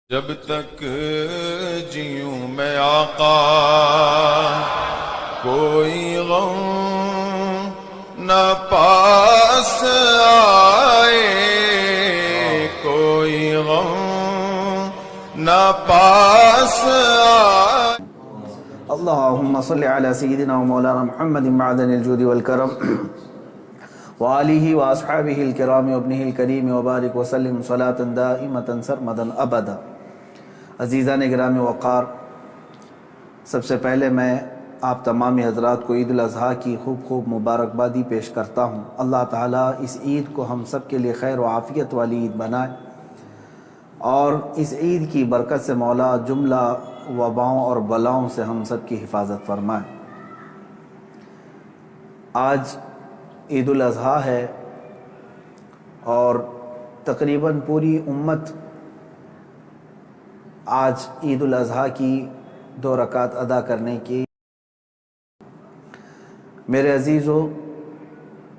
جب تک جیوں میں آقا کوئی غم نہ پاس آئے، کوئی غم نہ پاس آئے۔ اللهم صل على سيدنا ومولانا محمد معدن الجود والكرم وآله وأصحابه الكرام وابنه الكريم وبارك وسلم صلاة دائمة سرمدا أبدا۔ عزیزان گرامی وقار، سب سے پہلے میں آپ تمامی حضرات کو عید الاضحیٰ کی خوب مبارکبادی پیش کرتا ہوں۔ اللہ تعالیٰ اس عید کو ہم سب کے لیے خیر و عافیت والی عید بنائے، اور اس عید کی برکت سے مولا جملہ وباؤں اور بلاؤں سے ہم سب کی حفاظت فرمائے۔ آج عید الاضحیٰ ہے اور تقریباً پوری امت آج عید الاضحیٰ کی 2 رکعت ادا کرنے کی۔ میرے عزیزو،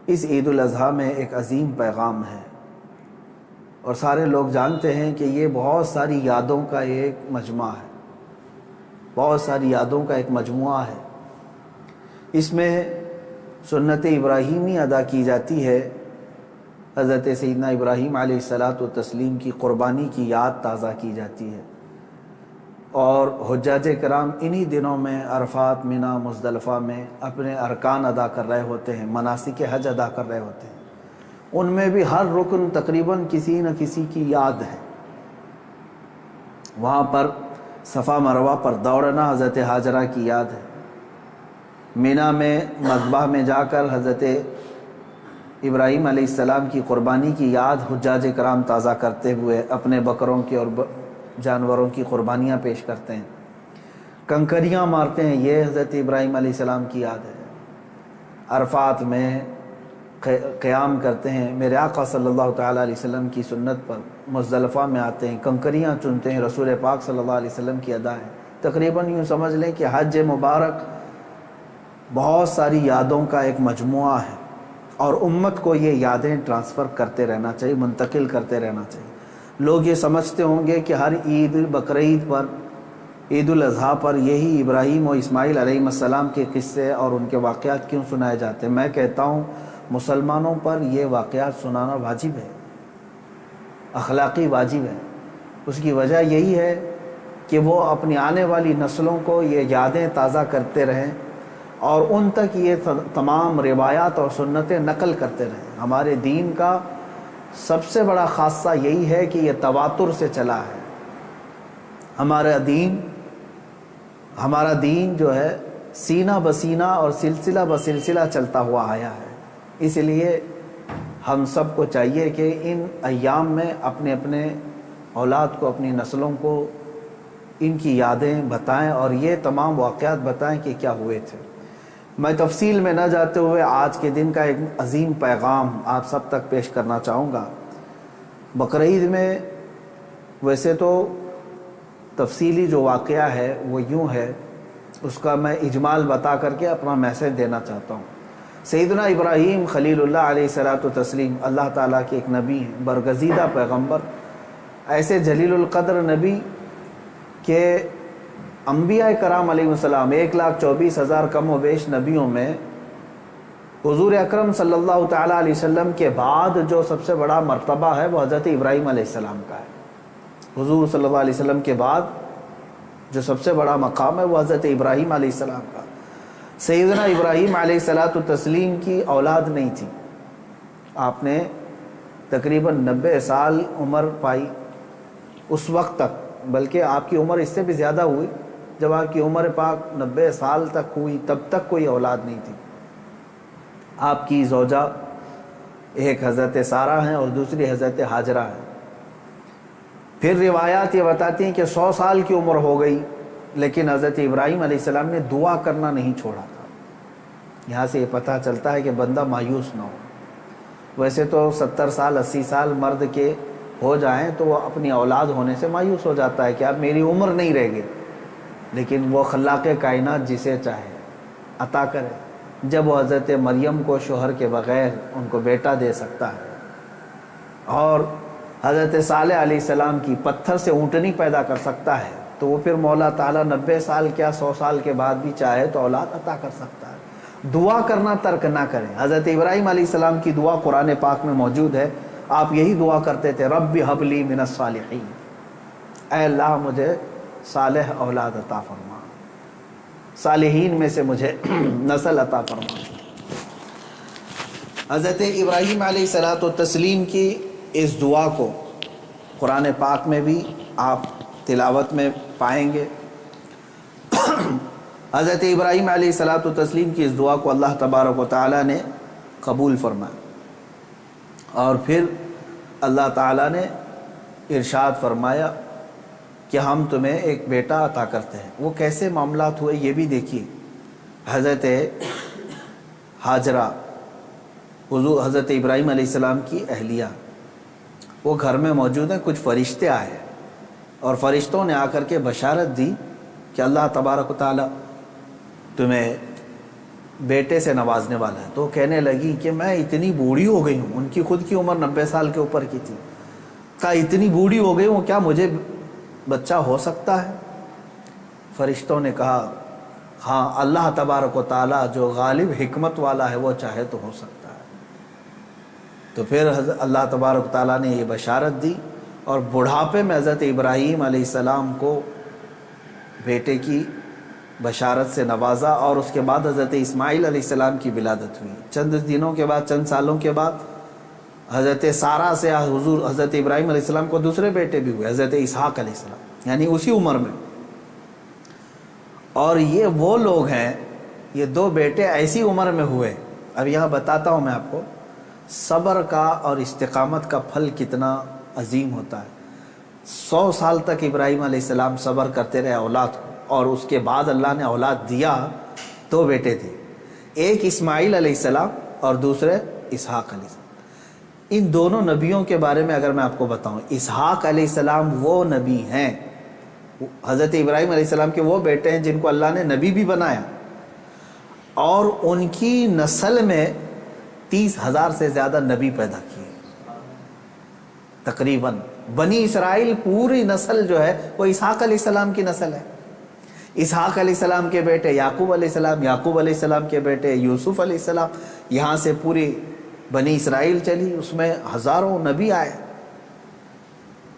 اس عید الاضحیٰ میں ایک عظیم پیغام ہے، اور سارے لوگ جانتے ہیں کہ یہ بہت ساری یادوں کا ایک مجموعہ ہے، بہت ساری یادوں کا ایک مجموعہ ہے۔ اس میں سنت ابراہیمی ادا کی جاتی ہے، حضرت سیدنا ابراہیم علیہ الصلاۃ والتسلیم کی قربانی کی یاد تازہ کی جاتی ہے، اور حجاج کرام انہی دنوں میں عرفات، منی، مزدلفہ میں اپنے ارکان ادا کر رہے ہوتے ہیں، مناسک حج ادا کر رہے ہوتے ہیں۔ ان میں بھی ہر رکن تقریباً کسی نہ کسی کی یاد ہے۔ وہاں پر صفا مروہ پر دوڑنا حضرت حاجرہ کی یاد ہے، منی میں مذبح میں جا کر حضرت ابراہیم علیہ السلام کی قربانی کی یاد حجاج کرام تازہ کرتے ہوئے اپنے بکروں کی اور جانوروں کی قربانیاں پیش کرتے ہیں، کنکریاں مارتے ہیں، یہ حضرت ابراہیم علیہ السلام کی یاد ہے۔ عرفات میں قیام کرتے ہیں، میرے آقا صلی اللہ تعالیٰ علیہ وسلم کی سنت پر مزدلفہ میں آتے ہیں، کنکریاں چنتے ہیں، رسول پاک صلی اللہ علیہ وسلم کی ادا ہے۔ تقریباً یوں سمجھ لیں کہ حج مبارک بہت ساری یادوں کا ایک مجموعہ ہے، اور امت کو یہ یادیں ٹرانسفر کرتے رہنا چاہیے، منتقل کرتے رہنا چاہیے۔ لوگ یہ سمجھتے ہوں گے کہ ہر عید، بقرعید پر، عید الاضحیٰ پر یہی ابراہیم و اسماعیل علیہ السلام کے قصے اور ان کے واقعات کیوں سنائے جاتے ہیں۔ میں کہتا ہوں مسلمانوں پر یہ واقعات سنانا واجب ہے، اخلاقی واجب ہے۔ اس کی وجہ یہی ہے کہ وہ اپنی آنے والی نسلوں کو یہ یادیں تازہ کرتے رہیں، اور ان تک یہ تمام روایات اور سنتیں نقل کرتے رہیں۔ ہمارے دین کا سب سے بڑا خاصہ یہی ہے کہ یہ تواتر سے چلا ہے۔ ہمارا دین جو ہے سینہ بسینہ اور سلسلہ بسلسلہ چلتا ہوا آیا ہے۔ اس لیے ہم سب کو چاہیے کہ ان ایام میں اپنے اپنے اولاد کو، اپنی نسلوں کو ان کی یادیں بتائیں، اور یہ تمام واقعات بتائیں کہ کیا ہوئے تھے۔ میں تفصیل میں نہ جاتے ہوئے آج کے دن کا ایک عظیم پیغام آپ سب تک پیش کرنا چاہوں گا۔ بقرعید میں ویسے تو تفصیلی جو واقعہ ہے وہ یوں ہے، اس کا میں اجمال بتا کر کے اپنا میسج دینا چاہتا ہوں۔ سیدنا ابراہیم خلیل اللہ علیہ الصلاۃ والتسلیم اللہ تعالیٰ کے ایک نبی ہیں، برگزیدہ پیغمبر، ایسے جلیل القدر نبی کہ انبیاء کرام علیہ السلام 1,24,000 کم و بیش نبیوں میں حضور اکرم صلی اللہ تعالیٰ علیہ وسلم کے بعد جو سب سے بڑا مرتبہ ہے وہ حضرت ابراہیم علیہ السلام کا ہے۔ حضور صلی اللہ علیہ وسلم کے بعد جو سب سے بڑا مقام ہے وہ حضرت ابراہیم علیہ السلام کا۔ سیدنا ابراہیم علیہ الصلاۃ والتسلیم کی اولاد نہیں تھی، آپ نے تقریباً 90 سال عمر پائی اس وقت تک، بلکہ آپ کی عمر اس سے بھی زیادہ ہوئی۔ جب آپ کی عمر پاک 90 سال تک ہوئی تب تک کوئی اولاد نہیں تھی۔ آپ کی زوجہ ایک حضرت سارہ ہیں اور دوسری حضرت حاجرہ ہیں۔ پھر روایات یہ بتاتی ہیں کہ 100 سال کی عمر ہو گئی، لیکن حضرت ابراہیم علیہ السلام نے دعا کرنا نہیں چھوڑا تھا۔ یہاں سے یہ پتہ چلتا ہے کہ بندہ مایوس نہ ہو۔ ویسے تو 70 سال 80 سال مرد کے ہو جائیں تو وہ اپنی اولاد ہونے سے مایوس ہو جاتا ہے کہ اب میری عمر نہیں رہ گئی، لیکن وہ خلاق کائنات جسے چاہے عطا کرے۔ جب وہ حضرت مریم کو شوہر کے بغیر ان کو بیٹا دے سکتا ہے، اور حضرت صالح علیہ السلام کی پتھر سے اونٹنی پیدا کر سکتا ہے تو وہ پھر مولا تعالیٰ 90 سال کیا 100 سال کے بعد بھی چاہے تو اولاد عطا کر سکتا ہے۔ دعا کرنا ترک نہ کریں۔ حضرت ابراہیم علیہ السلام کی دعا قرآن پاک میں موجود ہے، آپ یہی دعا کرتے تھے، رب ہب لی من الصالحین، اے اللہ مجھے صالح اولاد عطا فرما، صالحین میں سے مجھے نسل عطا فرما۔ حضرت ابراہیم علیہ الصلوۃ والتسلیم کی اس دعا کو قرآن پاک میں بھی آپ تلاوت میں پائیں گے۔ حضرت ابراہیم علیہ الصلوۃ والتسلیم کی اس دعا کو اللہ تبارک و تعالیٰ نے قبول فرمایا، اور پھر اللہ تعالیٰ نے ارشاد فرمایا کہ ہم تمہیں ایک بیٹا عطا کرتے ہیں۔ وہ کیسے معاملات ہوئے یہ بھی دیکھیے۔ حضرت ہاجرہ حضور حضرت ابراہیم علیہ السلام کی اہلیہ، وہ گھر میں موجود ہیں، کچھ فرشتے آئے اور فرشتوں نے آ کر کے بشارت دی کہ اللہ تبارک و تعالیٰ تمہیں بیٹے سے نوازنے والا ہے۔ تو کہنے لگی کہ میں اتنی بوڑھی ہو گئی ہوں، ان کی خود کی عمر 90 سال کے اوپر کی تھی، کہا اتنی بوڑھی ہو گئی ہوں، کیا مجھے بچہ ہو سکتا ہے؟ فرشتوں نے کہا ہاں، اللہ تبارک و تعالیٰ جو غالب حکمت والا ہے وہ چاہے تو ہو سکتا ہے۔ تو پھر اللہ تبارک و تعالیٰ نے یہ بشارت دی، اور بڑھاپے میں حضرت ابراہیم علیہ السلام کو بیٹے کی بشارت سے نوازا، اور اس کے بعد حضرت اسماعیل علیہ السلام کی ولادت ہوئی۔ چند دنوں کے بعد، چند سالوں کے بعد حضرت سارہ سے حضور حضرت ابراہیم علیہ السلام کو دوسرے بیٹے بھی ہوئے، حضرت اسحاق علیہ السلام، یعنی اسی عمر میں۔ اور یہ وہ لوگ ہیں، یہ 2 بیٹے ایسی عمر میں ہوئے۔ اب یہاں بتاتا ہوں میں آپ کو صبر کا اور استقامت کا پھل کتنا عظیم ہوتا ہے۔ 100 سال تک ابراہیم علیہ السلام صبر کرتے رہے اولاد کو، اور اس کے بعد اللہ نے اولاد دیا۔ 2 بیٹے تھے، ایک اسماعیل علیہ السلام اور دوسرے اسحاق علیہ السلام۔ ان دونوں نبیوں کے بارے میں اگر میں آپ کو بتاؤں، اسحاق علیہ السلام وہ نبی ہیں، حضرت ابراہیم علیہ السلام کے وہ بیٹے ہیں جن کو اللہ نے نبی بھی بنایا، اور ان کی نسل میں 30,000 سے زیادہ نبی پیدا کیے تقریباً۔ بنی اسرائیل پوری نسل جو ہے وہ اسحاق علیہ السلام کی نسل ہے۔ اسحاق علیہ السلام کے بیٹے یعقوب علیہ السلام، یعقوب علیہ السلام کے بیٹے یوسف علیہ السلام، یہاں سے پوری بنی اسرائیل چلی، اس میں ہزاروں نبی آئے۔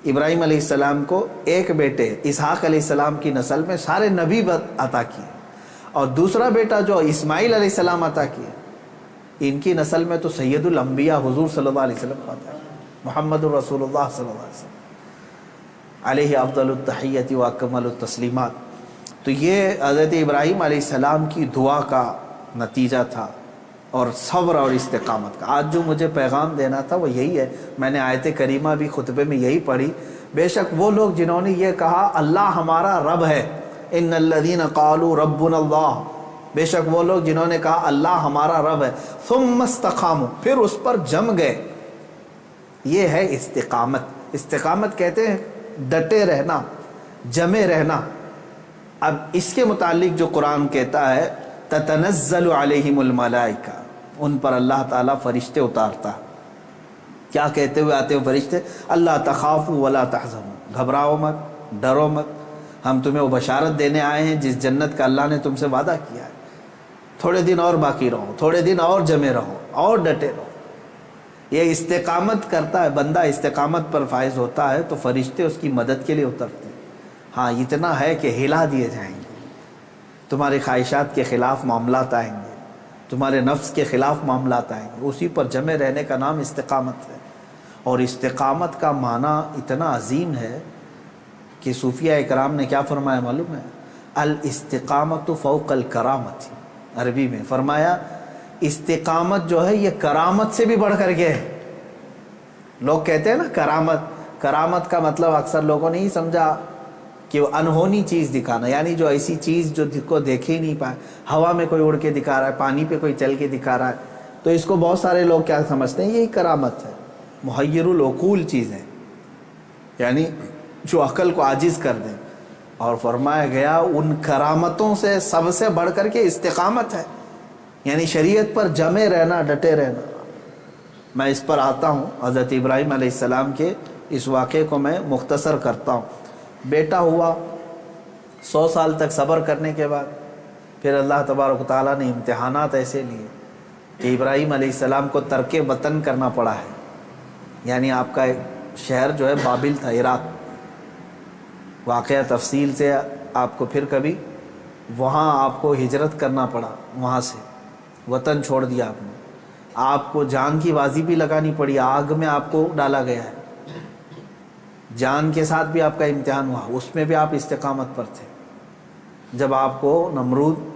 ابراہیم علیہ السلام کو ایک بیٹے اسحاق علیہ السلام کی نسل میں سارے نبی عطا کیے، اور دوسرا بیٹا جو اسماعیل علیہ السلام عطا کیے، ان کی نسل میں تو سید الانبیاء حضور صلی اللہ علیہ وسلم عطا ہے، محمد الرسول اللہ صلی اللہ علیہ وسلم علیہ افضل التحیت و اکمل التسلیمات۔ تو یہ حضرت ابراہیم علیہ السلام کی دعا کا نتیجہ تھا، اور صبر اور استقامت کا۔ آج جو مجھے پیغام دینا تھا وہ یہی ہے۔ میں نے آیت کریمہ بھی خطبے میں یہی پڑھی۔ بے شک وہ لوگ جنہوں نے یہ کہا اللہ ہمارا رب ہے، ان الذین قالوا ربنا اللہ، بے شک وہ لوگ جنہوں نے کہا اللہ ہمارا رب ہے، ثم استقاموا، پھر اس پر جم گئے، یہ ہے استقامت۔ استقامت کہتے ہیں ڈٹے رہنا، جمے رہنا۔ اب اس کے متعلق جو قرآن کہتا ہے تتنزل علیہم الملائکہ، ان پر اللہ تعالیٰ فرشتے اتارتا۔ کیا کہتے ہوئے آتے ہیں فرشتے؟ اللہ تخافوا ولا تحزنوا، گھبراؤ مت، ڈرو مت، ہم تمہیں وہ بشارت دینے آئے ہیں جس جنت کا اللہ نے تم سے وعدہ کیا ہے۔ تھوڑے دن اور باقی رہو، تھوڑے دن اور جمے رہو، اور ڈٹے رہو۔ یہ استقامت کرتا ہے بندہ، استقامت پر فائز ہوتا ہے تو فرشتے اس کی مدد کے لیے اترتے ہیں۔ ہاں اتنا ہے کہ ہلا دیے جائیں گے، تمہارے خواہشات کے خلاف معاملات آئیں گے، تمہارے نفس کے خلاف معاملات آئیں گے۔ اسی پر جمے رہنے کا نام استقامت ہے۔ اور استقامت کا معنی اتنا عظیم ہے کہ صوفیہ اکرام نے کیا فرمایا معلوم ہے؟ الاستقامت فوق الکرامت، عربی میں فرمایا استقامت جو ہے یہ کرامت سے بھی بڑھ کر کے ہے۔ لوگ کہتے ہیں نا کرامت، کرامت کا مطلب اکثر لوگوں نے ہی سمجھا کہ وہ انہونی چیز دکھانا، یعنی جو ایسی چیز جو کو دیکھے ہی نہیں پائے، ہوا میں کوئی اڑ کے دکھا رہا ہے، پانی پہ کوئی چل کے دکھا رہا ہے، تو اس کو بہت سارے لوگ کیا سمجھتے ہیں؟ یہی کرامت ہے، محیر العقول چیز ہے، یعنی جو عقل کو عاجز کر دیں۔ اور فرمایا گیا ان کرامتوں سے سب سے بڑھ کر کے استقامت ہے، یعنی شریعت پر جمے رہنا، ڈٹے رہنا۔ میں اس پر آتا ہوں حضرت ابراہیم علیہ السلام کے اس واقعے کو میں مختصر کرتا ہوں۔ بیٹا ہوا، 100 سال تک صبر کرنے کے بعد پھر اللہ تبارک و تعالیٰ نے امتحانات ایسے لیے کہ ابراہیم علیہ السلام کو ترک وطن کرنا پڑا ہے، یعنی آپ کا ایک شہر جو ہے بابل تھا، عراق۔ واقعہ تفصیل سے آپ کو پھر کبھی، وہاں آپ کو ہجرت کرنا پڑا، وہاں سے وطن چھوڑ دیا آپ نے، آپ کو جان کی بازی بھی لگانی پڑی، آگ میں آپ کو ڈالا گیا ہے، جان کے ساتھ بھی آپ کا امتحان ہوا، اس میں بھی آپ استقامت پر تھے۔ جب آپ کو نمرود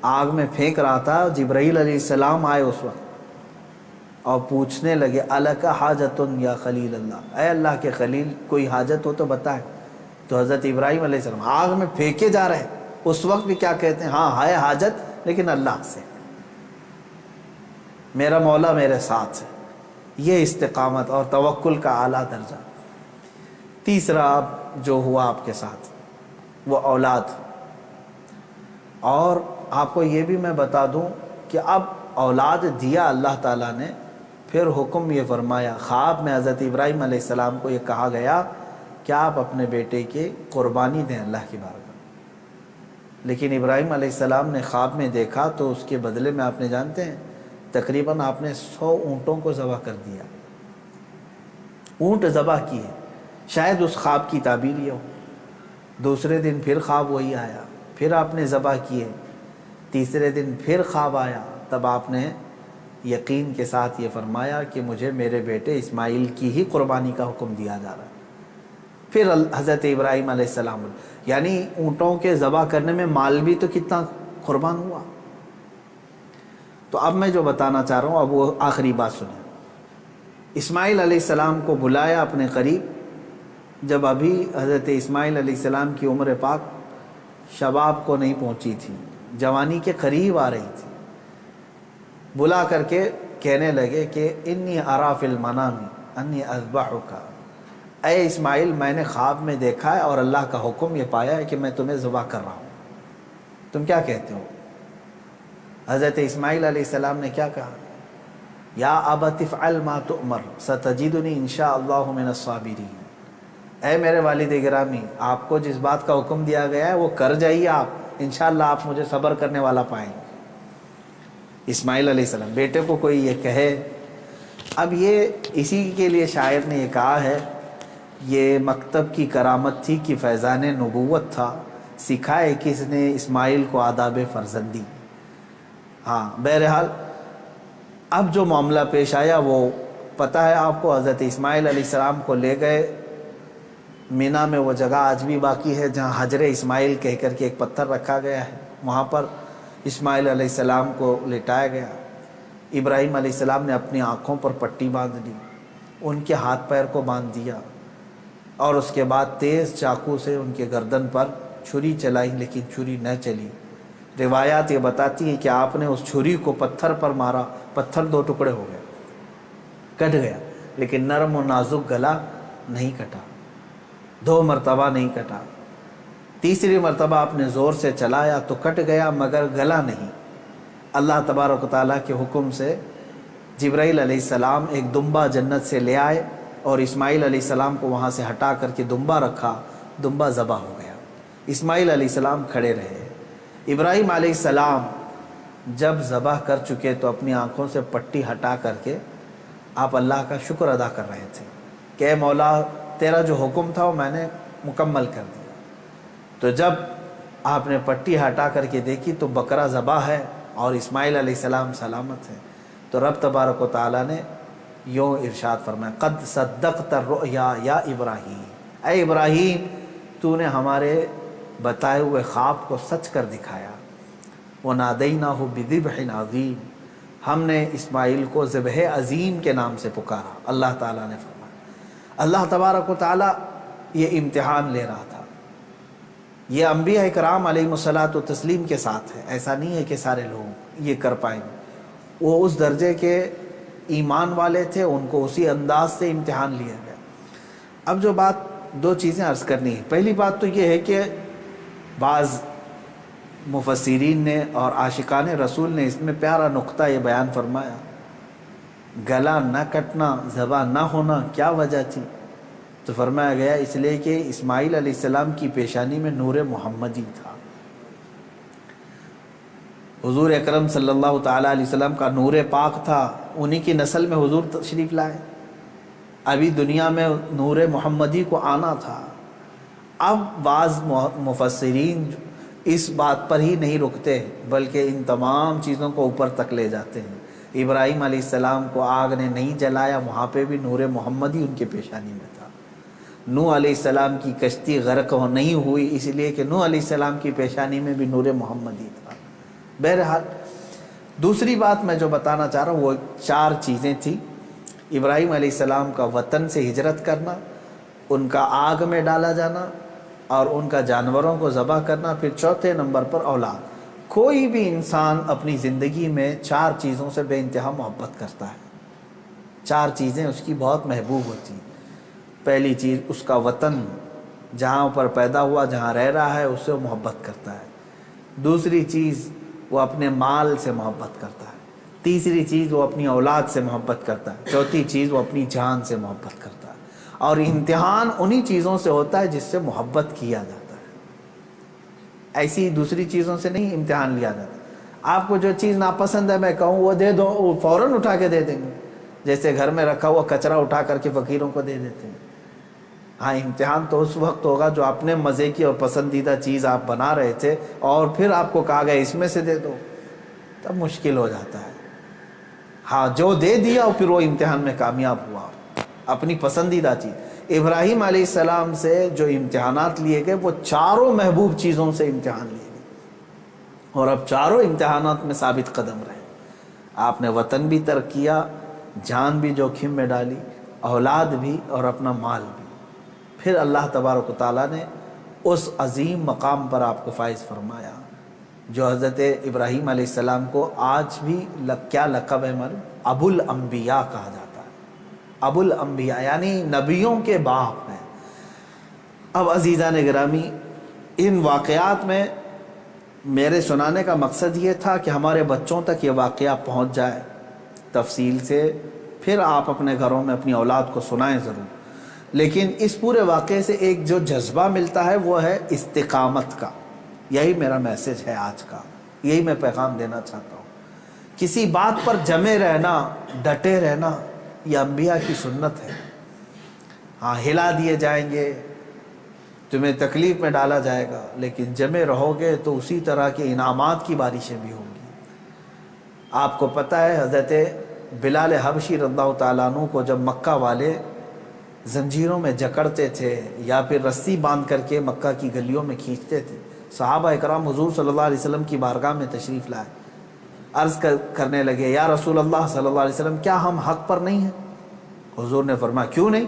آگ میں پھینک رہا تھا، جبرائیل علیہ السلام آئے اس وقت اور پوچھنے لگے الک حاجت یا خلیل اللہ، اے اللہ کے خلیل کوئی حاجت ہو تو بتائیں۔ تو حضرت ابراہیم علیہ السلام آگ میں پھینکے جا رہے، اس وقت بھی کیا کہتے ہیں؟ ہاں ہے حاجت لیکن اللہ سے، میرا مولا میرے ساتھ ہے۔ یہ استقامت اور توکل کا اعلیٰ درجہ۔ تیسرا اب جو ہوا آپ کے ساتھ وہ اولاد، اور آپ کو یہ بھی میں بتا دوں کہ اب اولاد دیا اللہ تعالیٰ نے، پھر حکم یہ فرمایا، خواب میں حضرت ابراہیم علیہ السلام کو یہ کہا گیا کہ آپ اپنے بیٹے کی قربانی دیں اللہ کی بارگاہ میں۔ لیکن ابراہیم علیہ السلام نے خواب میں دیکھا تو اس کے بدلے میں آپ نے جانتے ہیں تقریباً آپ نے 100 اونٹوں کو ذبح کر دیا، اونٹ ذبح کیے۔ شاید اس خواب کی تعبیر یہ ہو۔ دوسرے دن پھر خواب وہی آیا، پھر آپ نے ذبح کیے۔ تیسرے دن پھر خواب آیا، تب آپ نے یقین کے ساتھ یہ فرمایا کہ مجھے میرے بیٹے اسماعیل کی ہی قربانی کا حکم دیا جا رہا ہے۔ پھر حضرت ابراہیم علیہ السلام، یعنی اونٹوں کے ذبح کرنے میں مال بھی تو کتنا قربان ہوا۔ تو اب میں جو بتانا چاہ رہا ہوں اب وہ آخری بات سنیں۔ اسماعیل علیہ السلام کو بلایا اپنے قریب، جب ابھی حضرت اسماعیل علیہ السلام کی عمر پاک شباب کو نہیں پہنچی تھی، جوانی کے قریب آ رہی تھی، بلا کر کے کہنے لگے کہ انی ارا فی المنام انی اذبحک، اے اسماعیل میں نے خواب میں دیکھا ہے اور اللہ کا حکم یہ پایا ہے کہ میں تمہیں ذبح کر رہا ہوں، تم کیا کہتے ہو؟ حضرت اسماعیل علیہ السلام نے کیا کہا؟ یا ابت افعل ما تؤمر ستجدنی انشاءاللہ من الصابرین، اے میرے والد گرامی آپ کو جس بات کا حکم دیا گیا ہے وہ کر جائیے، آپ انشاءاللہ آپ مجھے صبر کرنے والا پائیں گے۔ اسماعیل علیہ السلام بیٹے کو کوئی یہ کہے، اب یہ اسی کے لیے شاعر نے یہ کہا ہے، یہ مکتب کی کرامت تھی کہ فیضان نبوت تھا، سکھائے کس نے اسماعیل کو آداب فرزندی۔ ہاں بہرحال اب جو معاملہ پیش آیا وہ پتہ ہے آپ کو، حضرت اسماعیل علیہ السلام کو لے گئے مینا میں، وہ جگہ آج بھی باقی ہے جہاں حجر اسماعیل کہہ کر کے ایک پتھر رکھا گیا ہے، وہاں پر اسماعیل علیہ السلام کو لٹایا گیا۔ ابراہیم علیہ السلام نے اپنی آنکھوں پر پٹی باندھ دی، ان کے ہاتھ پیر کو باندھ دیا، اور اس کے بعد تیز چاقو سے ان کے گردن پر چھری چلائی، لیکن چھری نہ چلی۔ روایات یہ بتاتی ہیں کہ آپ نے اس چھری کو پتھر پر مارا، پتھر 2 ٹکڑے ہو گئے، کٹ گیا، لیکن نرم و نازک گلا نہیں کٹا، 2 مرتبہ نہیں کٹا۔ تیسری مرتبہ آپ نے زور سے چلایا تو کٹ گیا مگر گلا نہیں۔ اللہ تبارک و تعالیٰ کے حکم سے جبرائیل علیہ السلام ایک دمبا جنت سے لے آئے اور اسماعیل علیہ السلام کو وہاں سے ہٹا کر کے دمبا رکھا، دمبا ذبح ہو گیا۔ اسماعیل علیہ السلام کھڑے رہے۔ ابراہیم علیہ السلام جب ذبح کر چکے تو اپنی آنکھوں سے پٹی ہٹا کر کے آپ اللہ کا شکر ادا کر رہے تھے کہ اے مولا تیرا جو حکم تھا وہ میں نے مکمل کر دیا۔ تو جب آپ نے پٹی ہٹا کر کے دیکھی تو بکرا ذبح ہے اور اسماعیل علیہ السلام سلامت ہے، تو رب تبارک و تعالیٰ نے یوں ارشاد فرمایا، قد صدقت الرؤیا یا ابراہیم، اے ابراہیم تو نے ہمارے بتائے ہوئے خواب کو سچ کر دکھایا۔ وَنَادَيْنَاهُ بِذِبْحٍ عَظِيمٍ، ہم نے اسماعیل کو ذبح عظیم کے نام سے پکارا۔ اللہ تعالیٰ نے فرمایا، اللہ تبارک و تعالیٰ یہ امتحان لے رہا تھا۔ یہ انبیاء اکرام علیہم الصلاۃ و تسلیم کے ساتھ ہے، ایسا نہیں ہے کہ سارے لوگ یہ کر پائیں گے۔ وہ اس درجے کے ایمان والے تھے، ان کو اسی انداز سے امتحان لیا گیا۔ اب جو بات 2 چیزیں عرض کرنی ہے، پہلی بات تو یہ ہے کہ بعض مفسرین نے اور عاشقان رسول نے اس میں پیارا نقطہ یہ بیان فرمایا، گلا نہ کٹنا، ذبح نہ ہونا کیا وجہ تھی؟ تو فرمایا گیا اس لیے کہ اسماعیل علیہ السلام کی پیشانی میں نور محمدی تھا، حضور اکرم صلی اللہ تعالیٰ علیہ وسلم کا نور پاک تھا، انہی کی نسل میں حضور تشریف لائے، ابھی دنیا میں نور محمدی کو آنا تھا۔ اب بعض مفسرین اس بات پر ہی نہیں رکتے بلکہ ان تمام چیزوں کو اوپر تک لے جاتے ہیں۔ ابراہیم علیہ السلام کو آگ نے نہیں جلایا، وہاں پہ بھی نور محمدی ان کے پیشانی میں تھا۔ نوح علیہ السلام کی کشتی غرق نہیں ہوئی اس لیے کہ نوح علیہ السلام کی پیشانی میں بھی نور محمدی تھا۔ بہرحال دوسری بات میں جو بتانا چاہ رہا ہوں وہ 4 چیزیں تھیں۔ ابراہیم علیہ السلام کا وطن سے ہجرت کرنا، ان کا آگ میں ڈالا جانا اور ان کا جانوروں کو ذبح کرنا، پھر چوتھے نمبر پر اولاد۔ کوئی بھی انسان اپنی زندگی میں 4 چیزوں سے بے انتہا محبت کرتا ہے، 4 چیزیں اس کی بہت محبوب ہوتی ہیں۔ پہلی چیز اس کا وطن، جہاں پر پیدا ہوا، جہاں رہ رہا ہے، اس سے وہ محبت کرتا ہے۔ دوسری چیز وہ اپنے مال سے محبت کرتا ہے۔ تیسری چیز وہ اپنی اولاد سے محبت کرتا ہے۔ چوتھی چیز وہ اپنی جان سے محبت کرتا ہے۔ اور امتحان انہی چیزوں سے ہوتا ہے جس سے محبت کیا جاتا ہے، ایسی دوسری چیزوں سے نہیں امتحان لیا جاتا۔ آپ کو جو چیز ناپسند ہے میں کہوں وہ دے دو، وہ فوراً اٹھا کے دے دیں گے، جیسے گھر میں رکھا ہوا کچرا اٹھا کر کے فقیروں کو دے دیتے ہیں۔ ہاں، امتحان تو اس وقت ہوگا جو اپنے مزے کی اور پسندیدہ چیز آپ بنا رہے تھے اور پھر آپ کو کہا گیا اس میں سے دے دو، تب مشکل ہو جاتا ہے۔ ہاں، جو دے دیا اور پھر وہ امتحان میں کامیاب ہوا، اپنی پسندیدہ چیز۔ ابراہیم علیہ السلام سے جو امتحانات لیے گئے وہ 4 محبوب چیزوں سے امتحان لیے گئے، اور اب 4 امتحانات میں ثابت قدم رہے۔ آپ نے وطن بھی ترک کیا، جان بھی جوخم میں ڈالی، اولاد بھی اور اپنا مال بھی۔ پھر اللہ تبارک و تعالیٰ نے اس عظیم مقام پر آپ کو فائز فرمایا جو حضرت ابراہیم علیہ السلام کو آج بھی کیا لقب ہے معلوم؟ ابو الانبیاء کہا جاتا ہے۔ ابو الانبیاء یعنی نبیوں کے باپ ہیں۔ اب عزیزان گرامی، ان واقعات میں میرے سنانے کا مقصد یہ تھا کہ ہمارے بچوں تک یہ واقعہ پہنچ جائے تفصیل سے، پھر آپ اپنے گھروں میں اپنی اولاد کو سنائیں ضرور۔ لیکن اس پورے واقعے سے ایک جو جذبہ ملتا ہے وہ ہے استقامت کا۔ یہی میرا میسج ہے آج کا، یہی میں پیغام دینا چاہتا ہوں۔ کسی بات پر جمے رہنا، ڈٹے رہنا، یہ انبیاء کی سنت ہے۔ ہاں، ہلا دیے جائیں گے، تمہیں تکلیف میں ڈالا جائے گا، لیکن جمے رہو گے تو اسی طرح کے انعامات کی بارشیں بھی ہوں گی۔ آپ کو پتہ ہے حضرت بلال حبشی رضی اللہ تعالیٰ عنہ کو جب مکہ والے زنجیروں میں جکڑتے تھے یا پھر رسی باندھ کر کے مکہ کی گلیوں میں کھینچتے تھے، صحابہ اکرام حضور صلی اللہ علیہ وسلم کی بارگاہ میں تشریف لائے، عرض کرنے لگے یا رسول اللہ صلی اللہ علیہ وسلم کیا ہم حق پر نہیں ہیں؟ حضور نے فرمایا کیوں نہیں؟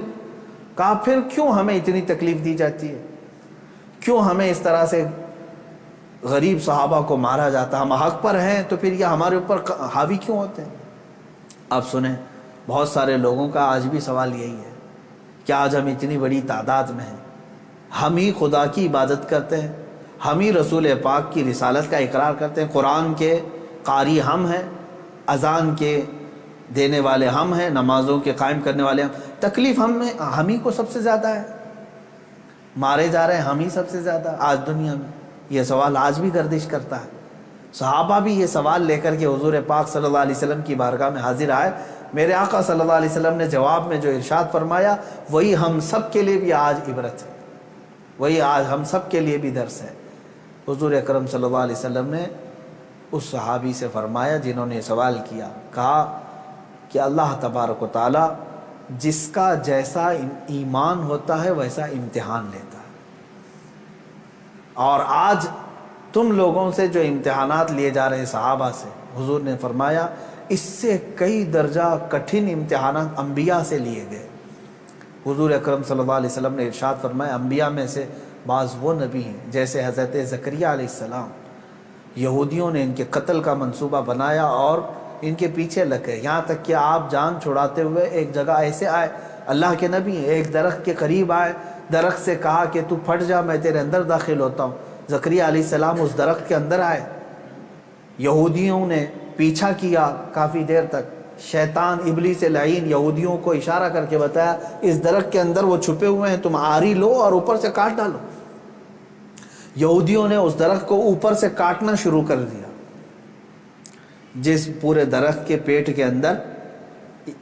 کہا پھر کیوں ہمیں اتنی تکلیف دی جاتی ہے، کیوں ہمیں اس طرح سے غریب صحابہ کو مارا جاتا؟ ہم حق پر ہیں تو پھر یہ ہمارے اوپر حاوی کیوں ہوتے ہیں؟ آپ سنیں، بہت سارے لوگوں کا آج بھی سوال یہی ہے کہ آج ہم اتنی بڑی تعداد میں ہیں، ہم ہی خدا کی عبادت کرتے ہیں، ہم ہی رسول پاک کی رسالت کا اقرار کرتے ہیں، قرآن کے قاری ہم ہیں، اذان کے دینے والے ہم ہیں، نمازوں کے قائم کرنے والے ہم، تکلیف ہم ہی کو سب سے زیادہ ہے، مارے جا رہے ہیں ہم ہی سب سے زیادہ آج دنیا میں۔ یہ سوال آج بھی گردش کرتا ہے۔ صحابہ بھی یہ سوال لے کر کے حضور پاک صلی اللہ علیہ وسلم کی بارگاہ میں حاضر آئے۔ میرے آقا صلی اللہ علیہ وسلم نے جواب میں جو ارشاد فرمایا وہی ہم سب کے لیے بھی آج عبرت ہے، وہی آج ہم سب کے لیے بھی درس ہے۔ حضور اکرم صلی اللہ علیہ وسلم نے اس صحابی سے فرمایا جنہوں نے سوال کیا، کہا کہ اللہ تبارک و تعالی جس کا جیسا ایمان ہوتا ہے ویسا امتحان لیتا ہے، اور آج تم لوگوں سے جو امتحانات لیے جا رہے ہیں صحابہ سے، حضور نے فرمایا اس سے کئی درجہ کٹھن امتحانات انبیاء سے لیے گئے۔ حضور اکرم صلی اللہ علیہ وسلم نے ارشاد فرمایا انبیاء میں سے بعض وہ نبی ہیں جیسے حضرت زکریہ علیہ السلام، یہودیوں نے ان کے قتل کا منصوبہ بنایا اور ان کے پیچھے لگے، یہاں تک کہ آپ جان چھڑاتے ہوئے ایک جگہ ایسے آئے، اللہ کے نبی ہیں، ایک درخت کے قریب آئے، درخت سے کہا کہ تو پھٹ جا میں تیرے اندر داخل ہوتا ہوں۔ زکریہ علیہ السلام اس درخت کے اندر آئے، یہودیوں نے پیچھا کیا کافی دیر تک، شیطان ابلیس لعین یہودیوں کو اشارہ کر کے بتایا اس درخت کے اندر وہ چھپے ہوئے ہیں، تم آری لو اور اوپر سے کاٹ ڈالو۔ یہودیوں نے اس درخت کو اوپر سے کاٹنا شروع کر دیا، جس پورے درخت کے پیٹ کے اندر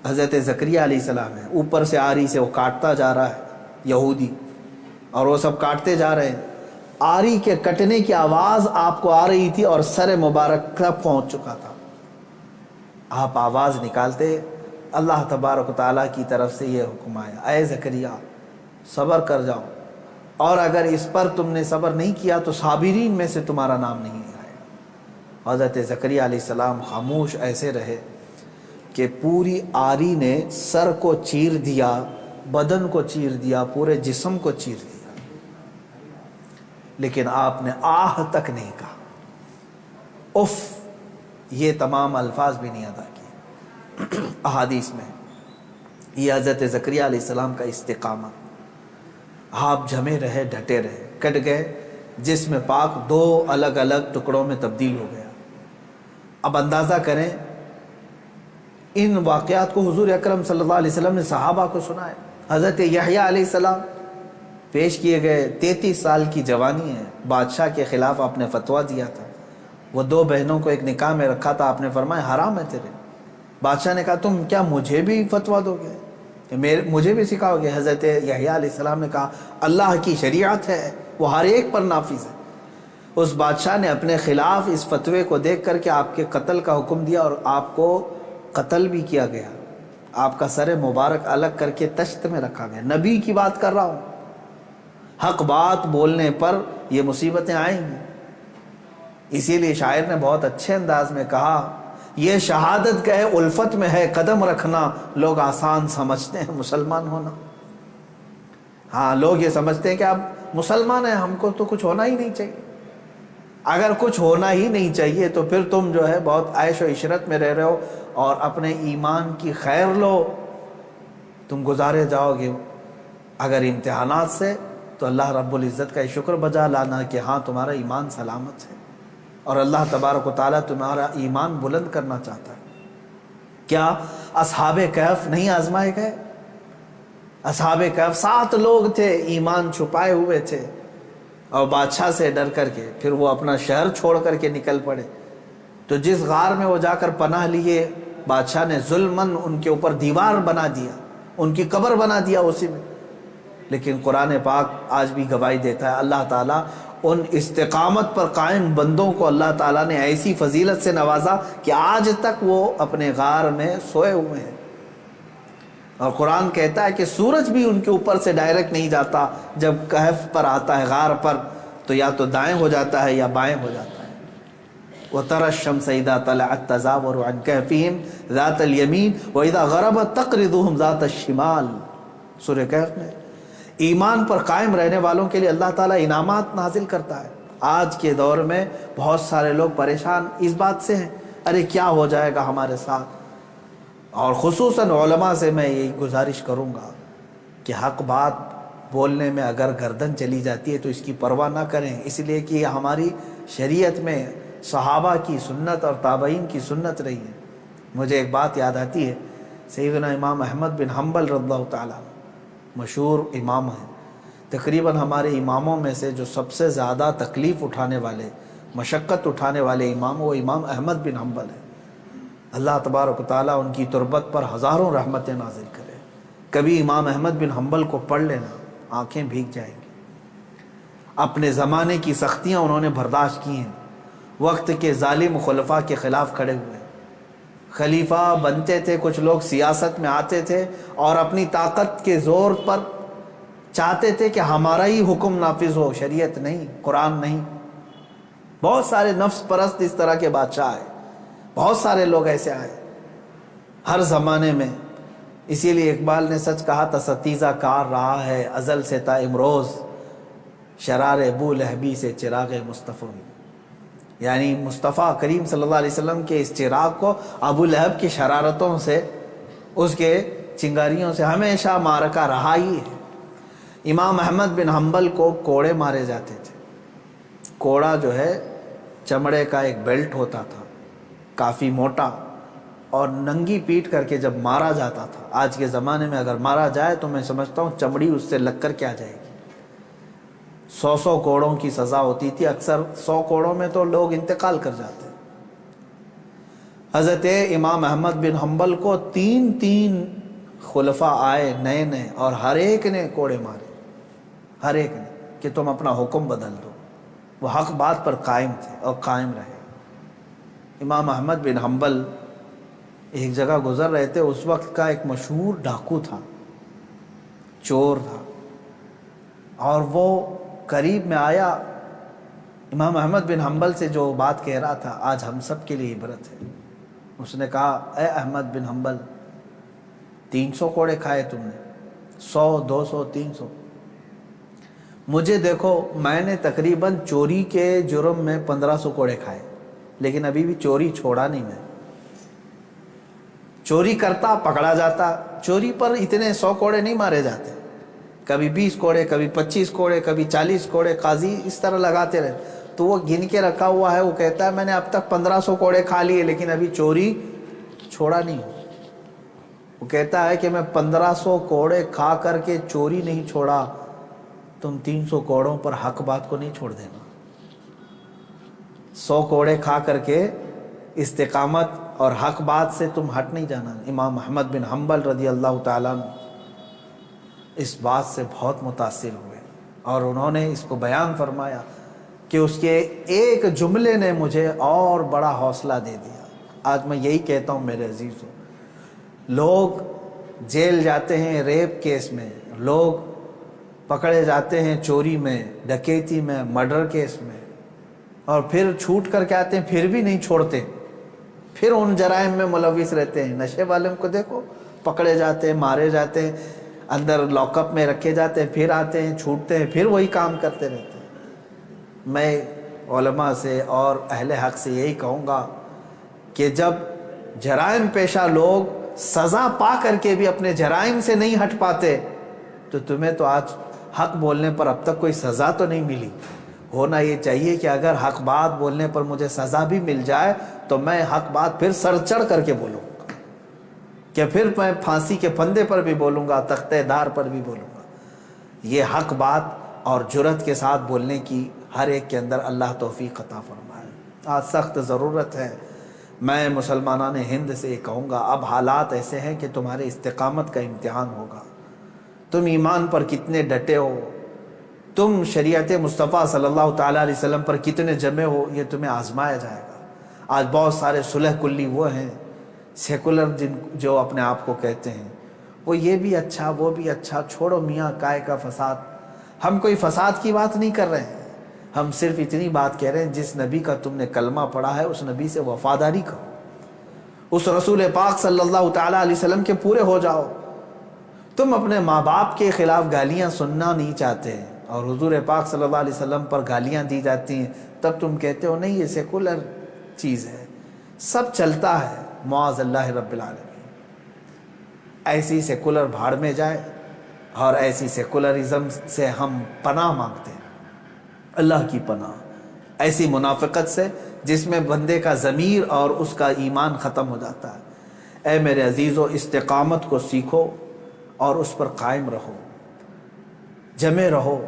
حضرت زکریا علیہ السلام ہے، اوپر سے آری سے وہ کاٹتا جا رہا ہے یہودی، اور وہ سب کاٹتے جا رہے ہیں۔ آری کے کٹنے کی آواز آپ کو آ رہی تھی اور سر مبارک تک پہنچ چکا تھا۔ آپ آواز نکالتے، اللہ تبارک و تعالیٰ کی طرف سے یہ حکم آیا، اے زکریا صبر کر جاؤ، اور اگر اس پر تم نے صبر نہیں کیا تو صابرین میں سے تمہارا نام نہیں آئے گا۔ حضرت زکریا علیہ السلام خاموش ایسے رہے کہ پوری آری نے سر کو چیر دیا، بدن کو چیر دیا، پورے جسم کو چیر دیا، لیکن آپ نے آہ تک نہیں کہا، اف یہ تمام الفاظ بھی نہیں ادا کیے۔ احادیث میں یہ حضرت زکریا علیہ السلام کا استقامت، آپ جمے رہے، ڈٹے رہے، کٹ گئے، جسم پاک دو الگ الگ ٹکڑوں میں تبدیل ہو گیا۔ اب اندازہ کریں ان واقعات کو حضور اکرم صلی اللہ علیہ وسلم نے صحابہ کو سنائے۔ حضرت یحییٰ علیہ السلام پیش کیے گئے، 33 سال کی جوانی ہے، بادشاہ کے خلاف آپ نے فتویٰ دیا تھا، وہ دو بہنوں کو ایک نکاح میں رکھا تھا، آپ نے فرمایا حرام ہے تیرے۔ بادشاہ نے کہا تم کیا مجھے بھی فتویٰ دو گے، مجھے بھی سکھاؤ گے؟ حضرت یحییٰ علیہ السلام نے کہا اللہ کی شریعت ہے، وہ ہر ایک پر نافذ ہے۔ اس بادشاہ نے اپنے خلاف اس فتوے کو دیکھ کر کے آپ کے قتل کا حکم دیا، اور آپ کو قتل بھی کیا گیا، آپ کا سر مبارک الگ کر کے تشت میں رکھا گیا۔ نبی کی بات کر رہا ہوں، حق بات بولنے پر یہ مصیبتیں آئیں گی۔ اسی لیے شاعر نے بہت اچھے انداز میں کہا، یہ شہادت گئے الفت میں ہے قدم رکھنا، لوگ آسان سمجھتے ہیں مسلمان ہونا۔ ہاں لوگ یہ سمجھتے ہیں کہ آپ مسلمان ہیں، ہم کو تو کچھ ہونا ہی نہیں چاہیے۔ اگر کچھ ہونا ہی نہیں چاہیے تو پھر تم جو ہے بہت عیش و عشرت میں رہ رہے ہو، اور اپنے ایمان کی خیر لو، تم گزارے جاؤ گے۔ اگر امتحانات سے تو اللہ رب العزت کا شکر بجا لانا کہ ہاں تمہارا ایمان سلامت ہے، اور اللہ تبارک و تعالیٰ تمہارا ایمان بلند کرنا چاہتا ہے۔ کیا اصحاب کہف نہیں آزمائے گئے؟ اصحاب کہف 7 لوگ تھے، ایمان چھپائے ہوئے تھے، اور بادشاہ سے ڈر کر کے پھر وہ اپنا شہر چھوڑ کر کے نکل پڑے۔ تو جس غار میں وہ جا کر پناہ لیے، بادشاہ نے ظلماً ان کے اوپر دیوار بنا دیا، ان کی قبر بنا دیا اسی میں۔ لیکن قرآن پاک آج بھی گواہی دیتا ہے، اللہ تعالیٰ ان استقامت پر قائم بندوں کو اللہ تعالیٰ نے ایسی فضیلت سے نوازا کہ آج تک وہ اپنے غار میں سوئے ہوئے ہیں۔ اور قرآن کہتا ہے کہ سورج بھی ان کے اوپر سے ڈائریکٹ نہیں جاتا، جب کہف پر آتا ہے غار پر تو یا تو دائیں ہو جاتا ہے یا بائیں ہو جاتا ہے۔ وَتَرَى الشَّمْسَ إِذَا طَلَعَتْ تَزَاوَرُ عَنْ كَهْفِهِمْ ذَاتَ الْيَمِينِ وَإِذَا غَرَبَتْ تَقْرِضُهُمْ ذَاتَ الشِّمَالِ۔ سورہ کہف میں ایمان پر قائم رہنے والوں کے لیے اللہ تعالیٰ انعامات نازل کرتا ہے۔ آج کے دور میں بہت سارے لوگ پریشان اس بات سے ہیں، ارے کیا ہو جائے گا ہمارے ساتھ، اور خصوصاً علماء سے میں یہی گزارش کروں گا کہ حق بات بولنے میں اگر گردن چلی جاتی ہے تو اس کی پرواہ نہ کریں، اس لیے کہ یہ ہماری شریعت میں صحابہ کی سنت اور تابعین کی سنت رہی ہے۔ مجھے ایک بات یاد آتی ہے، سیدنا امام احمد بن حنبل رضی اللہ تعالیٰ مشہور امام ہیں، تقریباً ہمارے اماموں میں سے جو سب سے زیادہ تکلیف اٹھانے والے، مشقت اٹھانے والے امام، وہ امام احمد بن حنبل ہیں۔ اللہ تبارک و تعالیٰ ان کی تربت پر ہزاروں رحمتیں نازل کرے۔ کبھی امام احمد بن حنبل کو پڑھ لینا، آنکھیں بھیگ جائیں گی۔ اپنے زمانے کی سختیاں انہوں نے برداشت کی ہیں، وقت کے ظالم خلفاء کے خلاف کھڑے ہوئے۔ خلیفہ بنتے تھے، کچھ لوگ سیاست میں آتے تھے اور اپنی طاقت کے زور پر چاہتے تھے کہ ہمارا ہی حکم نافذ ہو، شریعت نہیں، قرآن نہیں۔ بہت سارے نفس پرست اس طرح کے بادشاہ آئے، بہت سارے لوگ ایسے آئے ہر زمانے میں۔ اسی لیے اقبال نے سچ کہا تھا، ستیزہ کار رہا ہے ازل سے تا امروز، شرار ابو لہبی سے چراغ مصطفیٰ۔ یعنی مصطفیٰ کریم صلی اللہ علیہ وسلم کے اس چراغ کو ابو لہب کی شرارتوں سے، اس کے چنگاریوں سے ہمیشہ معرکہ رہا ہی ہے۔ امام احمد بن حنبل کو کوڑے مارے جاتے تھے۔ کوڑا جو ہے چمڑے کا ایک بیلٹ ہوتا تھا، کافی موٹا، اور ننگی پیٹ کر کے جب مارا جاتا تھا. آج کے زمانے میں اگر مارا جائے تو میں سمجھتا ہوں چمڑی اس سے لگ کر کیا جائے گی. 100 کوڑوں کی سزا ہوتی تھی. اکثر 100 کوڑوں میں تو لوگ انتقال کر جاتے. حضرت امام احمد بن حنبل کو 3 خلفاء آئے نئے اور ہر ایک نے کوڑے مارے. ہر ایک نے کہ تم اپنا حکم بدل دو. وہ حق بات پر قائم تھے اور قائم رہے. امام احمد بن حنبل ایک جگہ گزر رہے تھے. اس وقت کا ایک مشہور ڈاکو تھا, چور تھا, اور وہ قریب میں آیا. امام احمد بن حنبل سے جو بات کہہ رہا تھا آج ہم سب کے لیے عبرت ہے. اس نے کہا, اے احمد بن حنبل, 300 کوڑے کھائے تم نے, 100 200 300. مجھے دیکھو, میں نے تقریباً چوری کے جرم میں 1500 کوڑے کھائے, لیکن ابھی بھی چوری چھوڑا نہیں. میں چوری کرتا, پکڑا جاتا. چوری پر اتنے 100 کوڑے نہیں مارے جاتے. کبھی 20 کوڑے, کبھی 25 کوڑے, کبھی 40 کوڑے. قاضی اس طرح لگاتے رہے. تو وہ گن کے رکھا ہوا ہے. وہ کہتا ہے میں نے اب تک 1500 کوڑے کھا لیے, لیکن ابھی چوری چھوڑا نہیں ہوں. وہ کہتا ہے کہ میں 1500 کوڑے کھا کر کے چوری نہیں چھوڑا, تم 300 کوڑوں پر حق بات کو نہیں چھوڑ دینا. 100 کوڑے کھا کر کے استقامت اور حق بات سے تم ہٹ نہیں جانا. امام احمد بن حنبل رضی اللہ تعالیٰ عنہ اس بات سے بہت متاثر ہوئے اور انہوں نے اس کو بیان فرمایا کہ اس کے ایک جملے نے مجھے اور بڑا حوصلہ دے دیا. آج میں یہی کہتا ہوں میرے عزیزوں, لوگ جیل جاتے ہیں ریپ کیس میں, لوگ پکڑے جاتے ہیں چوری میں, ڈکیتی میں, مرڈر کیس میں, اور پھر چھوٹ کر کے آتے ہیں, پھر بھی نہیں چھوڑتے, پھر ان جرائم میں ملوث رہتے ہیں. نشے والوں کو دیکھو, پکڑے جاتے ہیں, مارے جاتے ہیں, اندر لاک اپ میں رکھے جاتے ہیں, پھر آتے ہیں, چھوٹتے ہیں, پھر وہی کام کرتے رہتے ہیں. میں علماء سے اور اہل حق سے یہی کہوں گا کہ جب جرائم پیشہ لوگ سزا پا کر کے بھی اپنے جرائم سے نہیں ہٹ پاتے, تو تمہیں تو آج حق بولنے پر اب تک کوئی سزا تو نہیں ملی. ہونا یہ چاہیے کہ اگر حق بات بولنے پر مجھے سزا بھی مل جائے تو میں حق بات پھر سر چڑھ کر کے بولوں گا, کہ پھر میں پھانسی کے پھندے پر بھی بولوں گا, تختہ دار پر بھی بولوں گا. یہ حق بات اور جرأت کے ساتھ بولنے کی ہر ایک کے اندر اللہ توفیق عطا فرمائے. آج سخت ضرورت ہے. میں مسلمانان ہند سے یہ کہوں گا, اب حالات ایسے ہیں کہ تمہارے استقامت کا امتحان ہوگا. تم ایمان پر کتنے ڈٹے ہو, تم شریعت مصطفیٰ صلی اللہ تعالیٰ علیہ وسلم پر کتنے جمے ہو, یہ تمہیں آزمایا جائے گا. آج بہت سارے صلح کلی وہ ہیں سیکولر جو اپنے آپ کو کہتے ہیں, وہ یہ بھی اچھا وہ بھی اچھا. چھوڑو میاں کائے کا فساد. ہم کوئی فساد کی بات نہیں کر رہے ہیں, ہم صرف اتنی بات کہہ رہے ہیں جس نبی کا تم نے کلمہ پڑھا ہے اس نبی سے وفاداری کرو, اس رسول پاک صلی اللہ تعالیٰ علیہ وسلم کے پورے ہو جاؤ. تم اپنے ماں باپ کے خلاف گالیاں سننا نہیں چاہتے اور حضور پاک صلی اللہ علیہ وسلم پر گالیاں دی جاتی ہیں, تب تم کہتے ہو نہیں یہ سیکولر چیز ہے, سب چلتا ہے. معاذ اللہ رب العالمین. ایسی سیکولر بھاڑ میں جائے, اور ایسی سیکولرزم سے ہم پناہ مانگتے ہیں, اللہ کی پناہ. ایسی منافقت سے جس میں بندے کا ضمیر اور اس کا ایمان ختم ہو جاتا ہے. اے میرے عزیزو, استقامت کو سیکھو اور اس پر قائم رہو, جمے رہو.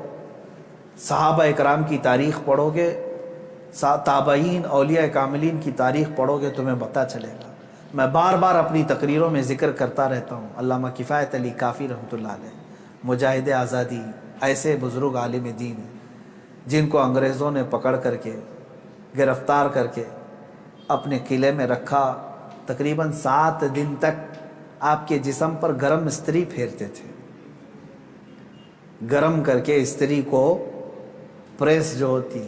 صحابہ اکرام کی تاریخ پڑھو گے, تابعین اولیاء کاملین کی تاریخ پڑھو گے, تمہیں پتہ چلے گا. میں بار بار اپنی تقریروں میں ذکر کرتا رہتا ہوں, علامہ کفایت علی کافی رحمۃ اللہ علیہ, مجاہد آزادی, ایسے بزرگ عالم دین ہیں جن کو انگریزوں نے پکڑ کر کے گرفتار کر کے اپنے قلعے میں رکھا. تقریباً 7 دن تک آپ کے جسم پر گرم استری پھیرتے تھے, گرم کر کے استری کو, پریس جو ہوتی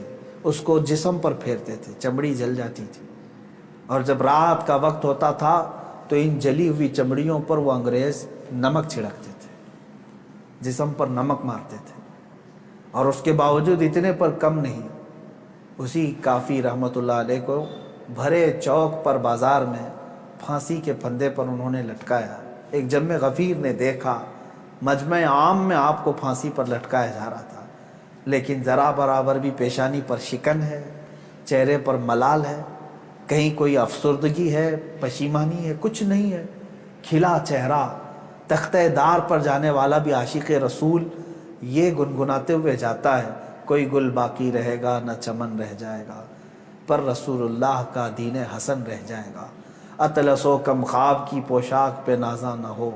اس کو جسم پر پھیرتے تھے, چمڑی جل جاتی تھی. اور جب رات کا وقت ہوتا تھا تو ان جلی ہوئی چمڑیوں پر وہ انگریز نمک چھڑکتے تھے, جسم پر نمک مارتے تھے. اور اس کے باوجود اتنے پر کم نہیں, اسی کافی رحمت اللہ علیہ کو بھرے چوک پر بازار میں پھانسی کے پھندے پر انہوں نے لٹکایا. ایک جم غفیر نے دیکھا, مجمع عام میں آپ کو پھانسی پر لٹکایا جا رہا تھا, لیکن ذرا برابر بھی پیشانی پر شکن ہے, چہرے پر ملال ہے, کہیں کوئی افسردگی ہے، پشیمانی ہے، کچھ نہیں ہے، کھلا چہرہ، تختہ دار پر جانے والا بھی عاشق رسول یہ گنگناتے ہوئے جاتا ہے، کوئی گل باقی رہے گا نہ چمن رہ جائے گا، پر رسول اللہ کا دین حسن رہ جائے گا۔ اطلس و کم خواب کی پوشاک پہ نازاں نہ ہو،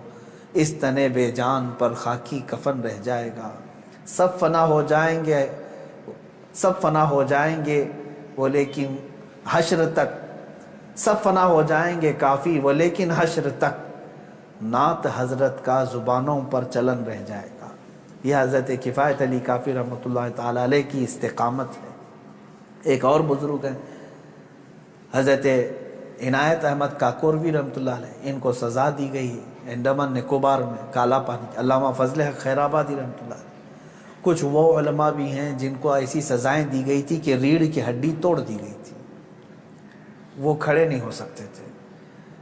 اس تنے بے جان پر خاکی کفن رہ جائے گا۔ سب فنا ہو جائیں گے، سب فنا ہو جائیں گے وہ لیکن حشر تک، سب فنا ہو جائیں گے کافی وہ لیکن حشر تک، نعت حضرت کا زبانوں پر چلن رہ جائے گا۔ یہ حضرت کفایت علی کافی رحمۃ اللہ تعالی علیہ کی استقامت ہے۔ ایک اور بزرگ ہیں حضرت عنایت احمد کاکوروی رحمۃ اللہ علیہ، ان کو سزا دی گئی انڈمان نکوبار میں کالا پانی۔ علامہ فضل حق خیرآبادی رحمۃ اللہ علیہ، کچھ وہ علماء بھی ہیں جن کو ایسی سزائیں دی گئی تھی کہ ریڑھ کی ہڈی توڑ دی گئی تھی، وہ کھڑے نہیں ہو سکتے تھے،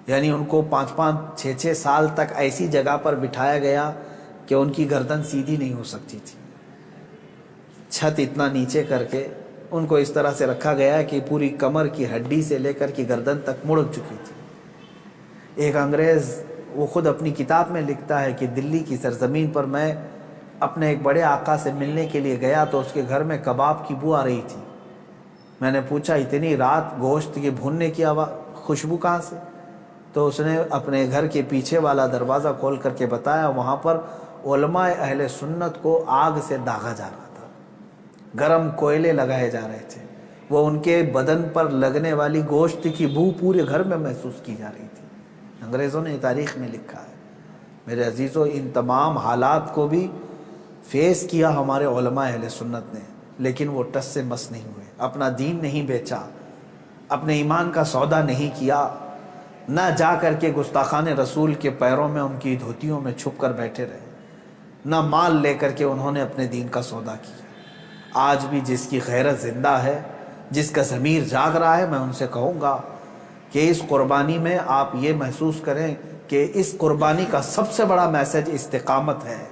یعنی ان کو 5-5 6 سال تک ایسی جگہ پر بٹھایا گیا کہ ان کی گردن سیدھی نہیں ہو سکتی تھی، چھت اتنا نیچے کر کے ان کو اس طرح سے رکھا گیا کہ پوری کمر کی ہڈی سے لے کر کی گردن تک مڑ چکی تھی۔ ایک انگریز وہ خود اپنی کتاب میں لکھتا ہے کہ دلی کی سرزمین پر میں اپنے ایک بڑے آقا سے ملنے کے لیے گیا تو اس کے گھر میں کباب کی بو آ رہی تھی۔ میں نے پوچھا اتنی رات گوشت کے بھوننے کی خوشبو کہاں سے؟ تو اس نے اپنے گھر کے پیچھے والا دروازہ کھول کر کے بتایا وہاں پر علماء اہل سنت کو آگ سے داغا جا رہا تھا، گرم کوئلے لگائے جا رہے تھے، وہ ان کے بدن پر لگنے والی گوشت کی بو پورے گھر میں محسوس کی جا رہی تھی۔ انگریزوں نے تاریخ میں لکھا ہے۔ میرے عزیزوں، ان تمام حالات کو بھی فیس کیا ہمارے علماء اہل سنت نے، لیکن وہ ٹس سے مس نہیں ہوئے، اپنا دین نہیں بیچا، اپنے ایمان کا سودا نہیں کیا، نہ جا کر کے گستاخان رسول کے پیروں میں ان کی دھوتیوں میں چھپ کر بیٹھے رہے، نہ مال لے کر کے انہوں نے اپنے دین کا سودا کیا۔ آج بھی جس کی غیرت زندہ ہے، جس کا ضمیر جاگ رہا ہے، میں ان سے کہوں گا کہ اس قربانی میں آپ یہ محسوس کریں کہ اس قربانی کا سب سے بڑا میسج استقامت ہے،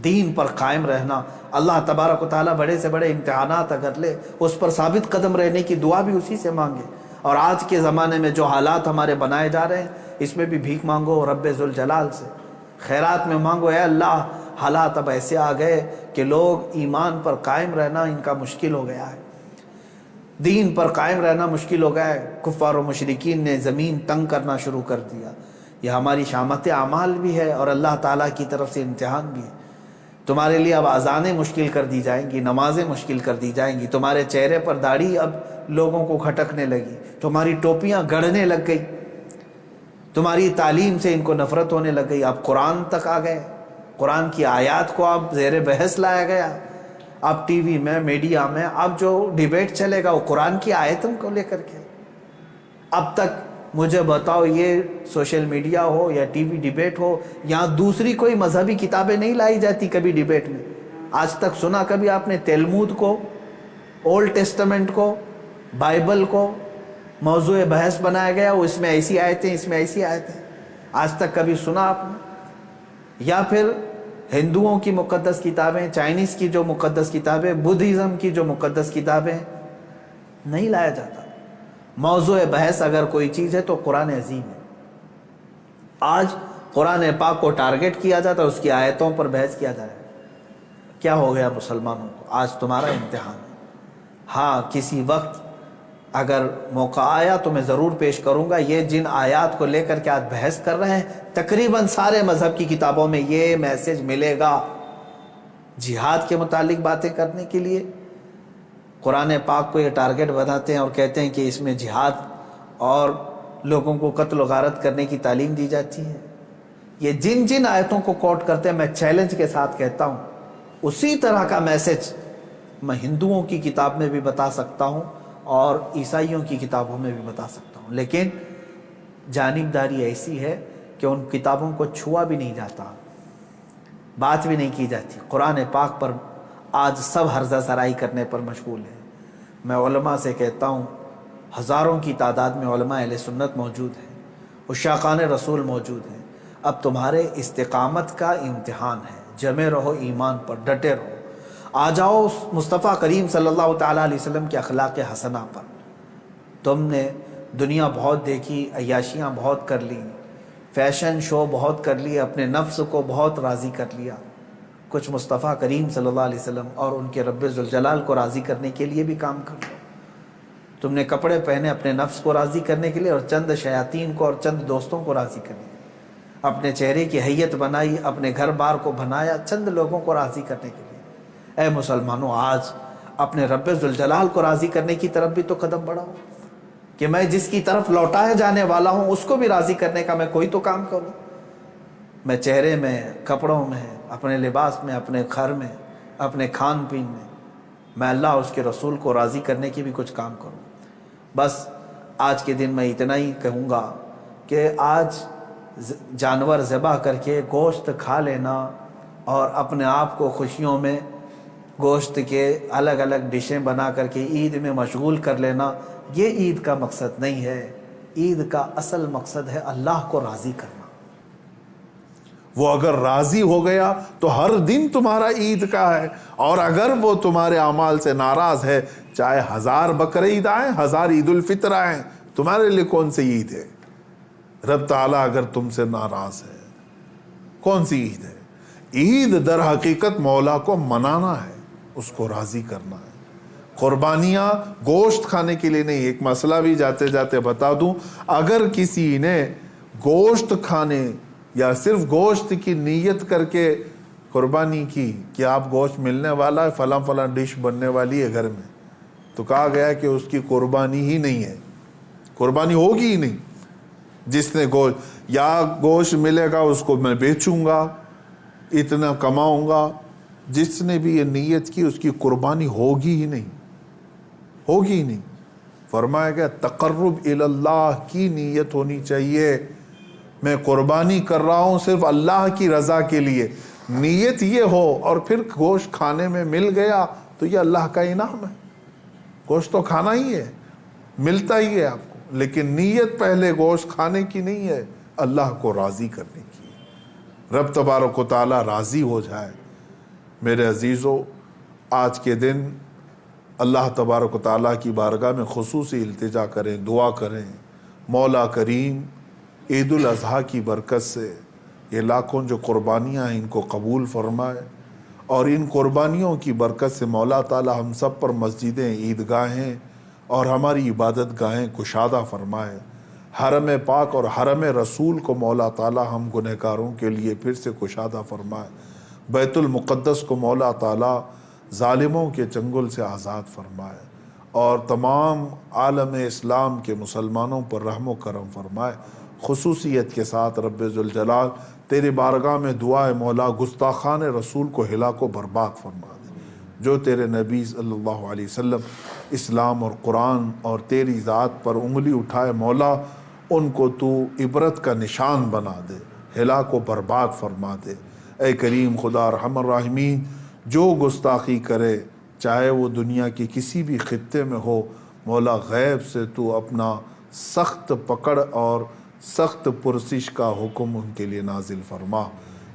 دین پر قائم رہنا۔ اللہ تبارک و تعالیٰ بڑے سے بڑے امتحانات اگر لے، اس پر ثابت قدم رہنے کی دعا بھی اسی سے مانگے۔ اور آج کے زمانے میں جو حالات ہمارے بنائے جا رہے ہیں، اس میں بھی بھیک مانگو رب ذوالجلال سے، خیرات میں مانگو اے اللہ حالات اب ایسے آ گئے کہ لوگ ایمان پر قائم رہنا ان کا مشکل ہو گیا ہے، دین پر قائم رہنا مشکل ہو گیا ہے، کفار و مشرکین نے زمین تنگ کرنا شروع کر دیا۔ یہ ہماری شامت اعمال بھی ہے اور اللہ تعالیٰ کی طرف سے امتحان بھی ہے۔ تمہارے لیے اب اذانیں مشکل کر دی جائیں گی، نمازیں مشکل کر دی جائیں گی، تمہارے چہرے پر داڑھی اب لوگوں کو کھٹکنے لگی، تمہاری ٹوپیاں گڑھنے لگ گئی، تمہاری تعلیم سے ان کو نفرت ہونے لگ گئی۔ اب قرآن تک آ گئے، قرآن کی آیات کو اب زیر بحث لایا گیا۔ اب ٹی وی میں، میڈیا میں اب جو ڈیبیٹ چلے گا وہ قرآن کی آیتوں کو لے کر کے۔ اب تک مجھے بتاؤ یہ سوشل میڈیا ہو یا ٹی وی ڈیبیٹ ہو، یہاں دوسری کوئی مذہبی کتابیں نہیں لائی جاتی کبھی ڈیبیٹ میں؟ آج تک سنا کبھی آپ نے تلمود کو، اولڈ ٹیسٹمنٹ کو، بائبل کو موضوع بحث بنایا گیا، اس میں ایسی آیتیں، اس میں ایسی آیتیں؟ آج تک کبھی سنا آپ نے؟ یا پھر ہندوؤں کی مقدس کتابیں، چائنیز کی جو مقدس کتابیں، بدھزم کی جو مقدس کتابیں، نہیں لایا جاتا۔ موضوع بحث اگر کوئی چیز ہے تو قرآن عظیم ہے۔ آج قرآن پاک کو ٹارگٹ کیا جاتا ہے، اس کی آیتوں پر بحث کیا جائے۔ کیا ہو گیا مسلمانوں کو؟ آج تمہارا امتحان ہے۔ ہاں کسی وقت اگر موقع آیا تو میں ضرور پیش کروں گا۔ یہ جن آیات کو لے کر کے آج بحث کر رہے ہیں، تقریباً سارے مذہب کی کتابوں میں یہ میسج ملے گا۔ جہاد کے متعلق باتیں کرنے کے لیے قرآن پاک کو یہ ٹارگٹ بناتے ہیں اور کہتے ہیں کہ اس میں جہاد اور لوگوں کو قتل و غارت کرنے کی تعلیم دی جاتی ہے۔ یہ جن جن آیتوں کو کوٹ کرتے ہیں، میں چیلنج کے ساتھ کہتا ہوں اسی طرح کا میسج میں ہندوؤں کی کتاب میں بھی بتا سکتا ہوں اور عیسائیوں کی کتابوں میں بھی بتا سکتا ہوں، لیکن جانبداری ایسی ہے کہ ان کتابوں کو چھوا بھی نہیں جاتا، بات بھی نہیں کی جاتی۔ قرآن پاک پر آج سب حرزہ سرائی کرنے پر مشغول ہیں۔ میں علماء سے کہتا ہوں، ہزاروں کی تعداد میں علماء اہل سنت موجود ہیں، عشاقان رسول موجود ہیں۔ اب تمہارے استقامت کا امتحان ہے، جمے رہو ایمان پر، ڈٹے رہو، آ جاؤ مصطفیٰ کریم صلی اللہ تعالیٰ علیہ وسلم کے اخلاق حسنہ پر۔ تم نے دنیا بہت دیکھی، عیاشیاں بہت کر لی، فیشن شو بہت کر لی، اپنے نفس کو بہت راضی کر لیا۔ کچھ مصطفیٰ کریم صلی اللہ علیہ وسلم اور ان کے رب ذوالجلال کو راضی کرنے کے لیے بھی کام کر لو۔ تم نے کپڑے پہنے اپنے نفس کو راضی کرنے کے لیے اور چند شیاطین کو اور چند دوستوں کو راضی کرنے کے لیے، اپنے چہرے کی حیت بنائی، اپنے گھر بار کو بنایا چند لوگوں کو راضی کرنے کے لیے۔ اے مسلمانوں، آج اپنے رب ذوالجلال کو راضی کرنے کی طرف بھی تو قدم بڑھاؤ کہ میں جس کی طرف لوٹایا جانے والا ہوں اس کو بھی راضی کرنے کا میں کوئی تو کام کروں۔ میں چہرے میں، کپڑوں میں، اپنے لباس میں، اپنے گھر میں، اپنے کھان پین میں اللہ اس کے رسول کو راضی کرنے کی بھی کچھ کام کروں۔ بس آج کے دن میں اتنا ہی کہوں گا کہ آج جانور ذبح کر کے گوشت کھا لینا اور اپنے آپ کو خوشیوں میں گوشت کے الگ الگ ڈشیں بنا کر کے عید میں مشغول کر لینا، یہ عید کا مقصد نہیں ہے۔ عید کا اصل مقصد ہے اللہ کو راضی کرنا۔ وہ اگر راضی ہو گیا تو ہر دن تمہارا عید کا ہے، اور اگر وہ تمہارے اعمال سے ناراض ہے، چاہے 1000 بقرعید آئیں، 1000 عید الفطر آئیں، تمہارے لیے کون سی عید ہے؟ رب تعالیٰ اگر تم سے ناراض ہے، کون سی عید ہے؟ عید در حقیقت مولا کو منانا ہے، اس کو راضی کرنا ہے۔ قربانیاں گوشت کھانے کے لیے نہیں۔ ایک مسئلہ بھی جاتے جاتے بتا دوں، اگر کسی نے گوشت کھانے یا صرف گوشت کی نیت کر کے قربانی کی کہ آپ گوشت ملنے والا ہے، فلاں فلاں ڈش بننے والی ہے گھر میں، تو کہا گیا کہ اس کی قربانی ہی نہیں ہے، قربانی ہوگی ہی نہیں۔ جس نے گوشت یا گوشت ملے گا اس کو میں بیچوں گا، اتنا کماؤں گا، جس نے بھی یہ نیت کی اس کی قربانی ہوگی ہی نہیں، ہوگی ہی نہیں۔ فرمایا گیا تقرب اللہ کی نیت ہونی چاہیے، میں قربانی کر رہا ہوں صرف اللہ کی رضا کے لیے، نیت یہ ہو، اور پھر گوشت کھانے میں مل گیا تو یہ اللہ کا انعام ہے۔ گوشت تو کھانا ہی ہے، ملتا ہی ہے آپ کو، لیکن نیت پہلے گوشت کھانے کی نہیں ہے، اللہ کو راضی کرنے کی ہے۔ رب تبارک و تعالی راضی ہو جائے۔ میرے عزیزو، آج کے دن اللہ تبارک و تعالیٰ کی بارگاہ میں خصوصی التجا کریں، دعا کریں، مولا کریم عید الاضحیٰ کی برکت سے یہ لاکھوں جو قربانیاں ہیں ان کو قبول فرمائے، اور ان قربانیوں کی برکت سے مولا تعالیٰ ہم سب پر مسجدیں، عیدگاہیں اور ہماری عبادت گاہیں کشادہ فرمائے۔ حرم پاک اور حرم رسول کو مولا تعالیٰ ہم گنہگاروں کے لیے پھر سے کشادہ فرمائے۔ بیت المقدس کو مولا تعالیٰ ظالموں کے چنگل سے آزاد فرمائے، اور تمام عالم اسلام کے مسلمانوں پر رحم و کرم فرمائے۔ خصوصیت کے ساتھ رب ذوالجلال تیرے بارگاہ میں دعا ہے مولا گستاخان رسول کو ہلاک و برباد فرما دے۔ جو تیرے نبی صلی اللہ علیہ وسلم اسلام اور قرآن اور تیری ذات پر انگلی اٹھائے مولا، ان کو تو عبرت کا نشان بنا دے، ہلاک و برباد فرما دے۔ اے کریم خدا ارحم الراحمین، جو گستاخی کرے چاہے وہ دنیا کی کسی بھی خطے میں ہو، مولا غیب سے تو اپنا سخت پکڑ اور سخت پرسش کا حکم ان کے لیے نازل فرما۔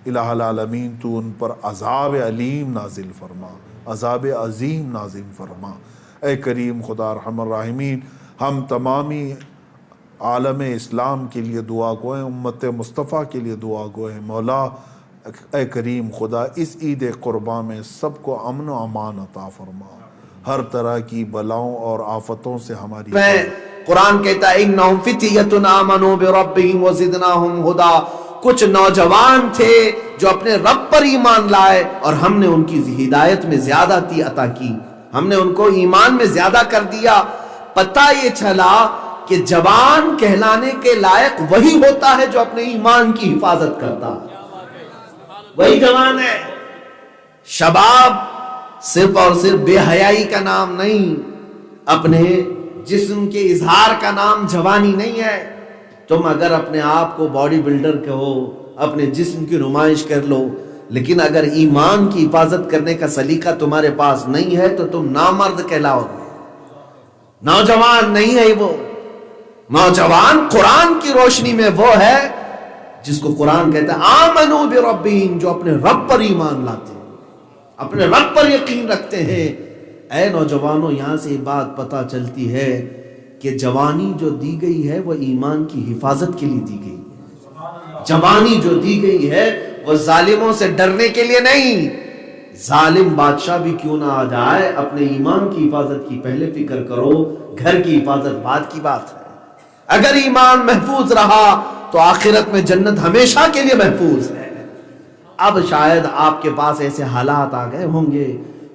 الہ العالمین تو ان پر عذاب علیم نازل فرما، عذاب عظیم نازل فرما۔ اے کریم خدا ارحم الراحمین، ہم تمامی عالم اسلام کے لیے دعا گو ہیں، امت مصطفیٰ کے لیے دعا گو ہیں مولا۔ اے کریم خدا اس عید قرباں میں سب کو امن و امان عطا فرما، ہر طرح کی بلاؤں اور آفتوں سے ہماری قرآن کہتا ہے انہم فتیۃ آمنوا بربہم وزدناہم ہدی، کچھ نوجوان تھے جو اپنے رب پر ایمان لائے اور ہم نے ان کی ہدایت میں زیادتی عطا کی، ہم نے ان کو ایمان میں زیادہ کر دیا۔ پتہ یہ چلا کہ جوان کہلانے کے لائق وہی ہوتا ہے جو اپنے ایمان کی حفاظت کرتا ہے، وہی جوان ہے۔ شباب صرف اور صرف بے حیائی کا نام نہیں، اپنے جسم کے اظہار کا نام جوانی نہیں ہے۔ تم اگر اپنے آپ کو باڈی بلڈر کہو، اپنے جسم کی نمائش کر لو، لیکن اگر ایمان کی حفاظت کرنے کا سلیقہ تمہارے پاس نہیں ہے تو تم نامرد کہلاؤ گے، نوجوان نہیں ہے وہ۔ نوجوان قرآن کی روشنی میں وہ ہے جس کو قرآن کہتا ہے آمنوا بربہم، جو اپنے رب پر ایمان لاتے ہیں، اپنے رب پر یقین رکھتے ہیں۔ اے نوجوانوں، یہاں سے یہ بات پتہ چلتی ہے کہ جوانی جو دی گئی ہے وہ ایمان کی حفاظت کے لیے دی گئی ہے. جوانی جو دی گئی ہے وہ ظالموں سے ڈرنے کے لیے نہیں. ظالم بادشاہ بھی کیوں نہ آ جائے، اپنے ایمان کی حفاظت کی پہلے فکر کرو، گھر کی حفاظت بعد کی بات ہے. اگر ایمان محفوظ رہا تو آخرت میں جنت ہمیشہ کے لیے محفوظ ہے. اب شاید آپ کے پاس ایسے حالات آ گئے ہوں گے